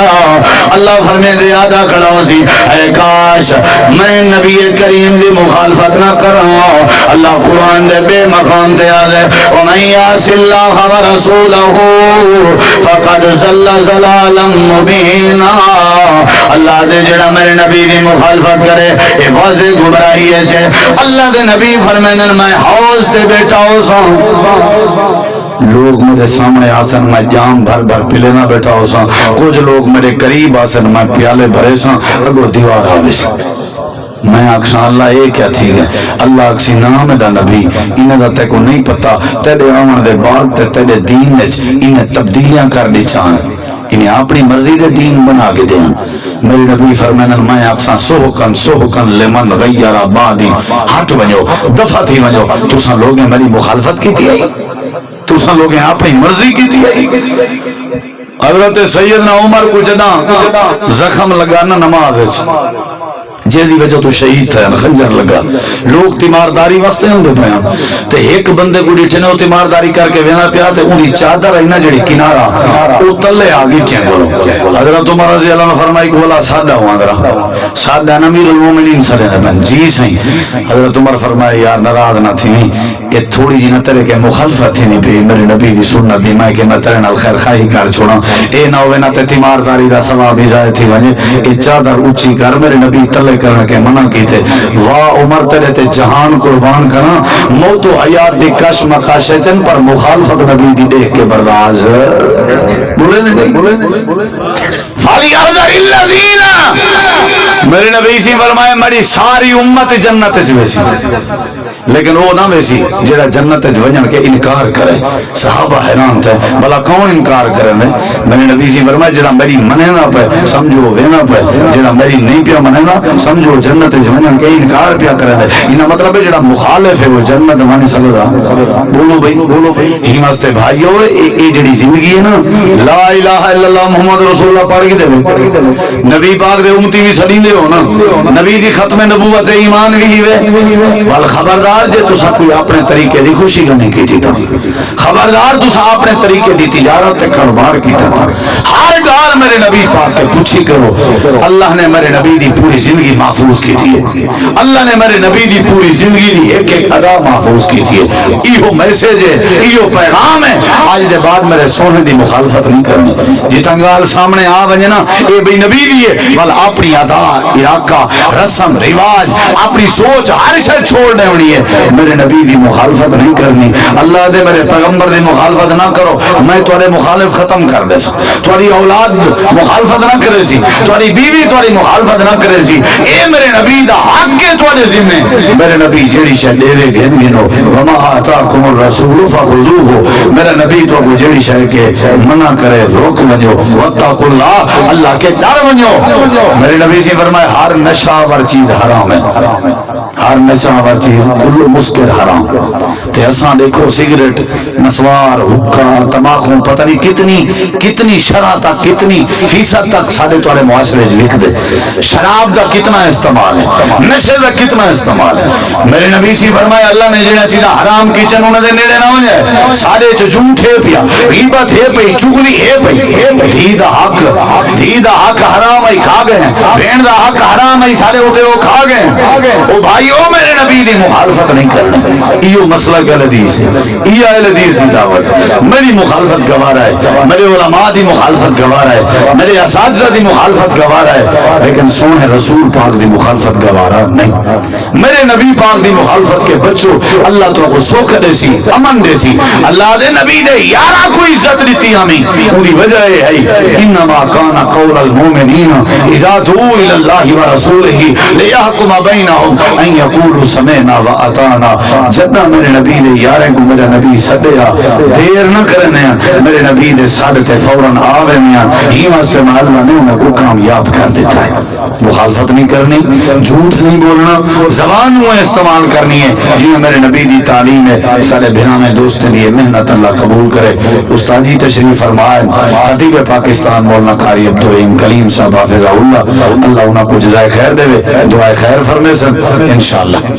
اللہ فرمائے دے آدھا کھڑا ہو سی اے کاش میں نبی کریم دی مخالفت نہ کروں. اللہ قرآن دے بے مقام دے آدھے وَمَن يَعْصِ اللَّهَ وَرَسُولَهُ فَقَدْ ضَلَّ ضَلَالًا مُبِينًا. اللہ دے جڑا میرے نبی دی مخالفت کرے اے واضح گمراہی ہے چھے. اللہ دے نبی فرمائے میں حوض تے بیٹھا ہو سا لوگ میرے سامنے آسن میں جام بھر بھر پلے نہ بیٹھا ہو سا کچھ لوگ میرے قریب آسن میں پیالے بھرے سا اگو دیوار آگے سا میں آخساں اللہ یہ کیا تھی گئے اللہ آخسی نام دا نبی انہیں دا تے کو نہیں پتا تیرے آمن دے بعد تے تیرے دین وچ انہیں تبدیلیاں کر دی چاہن انہیں اپنی مرضی دے دین بنا کے دیں میری نبی فرمائن میں آخساں سوحکن لمن غیر آبادی ہٹ ونجو دفع تھی ونجو تساں لوگیں میری مخالفت کی تھی آئی تساں لوگیں اپنی مرضی کی تھی آئی حضرت سیدنا عمر کو جنا زخم لگانا نماز جیدی وجہ تو شہید تھا خنجر لگا لوگ تیمارداری واسطے ہوندے پیا تے ایک بندے کو ڈٹھے نے تیمارداری کر کے وینا پیا تے اونی چادر ہے نا جڑی کنارا او تلے آ گئی چنگلو حضرت عمر رضی اللہ عنہ فرمائی کہ بولا سادہ ہوا ذرا سادہ امیر المومنین صلی اللہ علیہ وسلم جی صحیح حضرت عمر فرمائے یار ناراض نہ تھی یہ تھوڑی جی نہ تیرے کے مخالفت تھی نہیں پی میرے نبی دی سنت دی میں کہ میں تیرے نال خیر خواہی کر چھوڑا اے نہ ہوئے نہ تے تیمارداری دا ثواب ضائع تھی وجے اے چادر اونچی کر میرے نبی تلے کرنے کے منع کی تھے واہ عمر تیرے تے جہان قربان کرنا موت و حیات دی کش مقاشچن پر مخالفت نبی دی دیکھ کے برداشت بولے نہیں فَلْيَحْذَرِ الَّذِينَ میرے نبی سی فرمائے میری ساری امت جنت ویسی لیکن وہ نہ ویسی جڑا جنت وجن کے انکار کرے صحابہ حیران تھے بلا کون انکار کرے میرے نبی سی فرمائے جڑا میری منے نہ پہ سمجھو وینا پہ جڑا میری نہیں پیا منے نہ سمجھو جنت وجن کے انکار پیا کرے انہاں مطلب ہے جڑا مخالف ہے وہ جنت مانی صلی اللہ بولو بھائی ہی واسطے بھائیو اے جڑی زندگی ہے نا لا الہ الا اللہ محمد رسول اللہ پڑھ کے دے نبی پاک دے امتی بھی سڑی دے ہو نا نبی دی ختم نبوت ایمان بھی ہوئے وال خبردار جے تسا کوئی اپنے طریقے دی خوشی نہیں کی تھی خبردار تسا اپنے طریقے دی تجارت تے کاروبار کیتا تھا ہر گال میرے نبی پاک کے پوچھی کرو اللہ نے میرے نبی دی پوری زندگی محفوظ کی تھی اللہ نے میرے نبی دی پوری زندگی دی ایک ایک ادا محفوظ کی تھی ایہو میسج ہے ایہو پیغام ہے آج دے بعد میرے سونے دی مخالفت نہیں کرنی جتنا گال سامنے آ ونجے نا اے بھئی نبی دی ہے بل اپنی ادا علاقہ رسم رواج اپنی سوچ ہر شے چھوڑنے ہونی ہے میرے نبی دی مخالفت نہیں کرنی اللہ دے میرے پیغمبر دی مخالفت نہ کرو میں تمہارے مخالف ختم کر دے تمہاری اولاد مخالفت نہ کرے سی تمہاری بیوی تمہاری مخالفت نہ کرے سی اے میرے نبی دا حق ہے تمہارے ذمہ میرے نبی جڑی شے دے گھن گنو وما آتاکم الرسول فخذوه میرا نبی تو کو جڑی شے کے منع کرے روک ونجو واتقوا اللہ اللہ کے ڈر ونجو میرے نبی سے فرمائے ہر نشہ ور چیز حرام ہے ہر نشہ ور چیز کل مسکر حرام تے اساں دیکھو سگریٹ نسوار حقہ تماکو پتہ نہیں کتنی شرح تک کتنی فیصد تک سارے تمہارے معاشرے لکھ دے شراب کا کتنا استعمال ہے نشے کا کتنا استعمال ہے میرے نبی سے فرمایا اللہ نے جڑا چیزاں حرام کی چن انہاں دے نیڑے نہ ہو جائے سارے چ جھوٹ ہے پیا غیبت ہے پئی چغلی ہے پئی دھی دا حق حرام ہے کھا گئے بہن دا حق حرام ہے سارے ہوتے وہ کھا گئے او بھائیو میرے نبی دی مخالفت نہیں کرنا ایو مسئلہ کا حدیث ہے یہ اہل حدیث دی دعوت میری مخالفت گوارا ہے میرے علماء دی مخالفت گوارا ہے میرے اساتذہ دی مخالفت گوارا ہے لیکن سونے رسول پاک دی مخالفت گوارا نہیں میرے نبی پاک دی مخالفت کے بچوں اللہ تو کو سوکھ دے سی امن دے سی اللہ دے نبی دے یارا کو عزت دیتی ہمیں پوری وجہ ہے انما کان قول المؤمنین اذا دعوا الى الله ورسوله ليحكم بينهم ان يقولوا سمعنا واطعنا جتنا میرے نبی دے یارے کو میرا نبی سدیا دیر نہ کرنے میرے نبی دے صادق فوراً آوے میاں ہی واسطے اللہ نے انہیں کو کامیاب کر دیتا ہے مخالفت نہیں کرنی جھوٹ نہیں بولنا زبان میں استعمال کرنی ہے جی میرے نبی دی تعلیم ہے سارے بھینا میں دوست دیے محنت اللہ قبول کرے استاد جی تشریف فرمائے خطیب پاکستان مولانا قاری عبدالرحیم کلیم صاحب حافظہ اللہ انہاں کو جزائے خیر دے دعائے خیر فرمے سن انشاءاللہ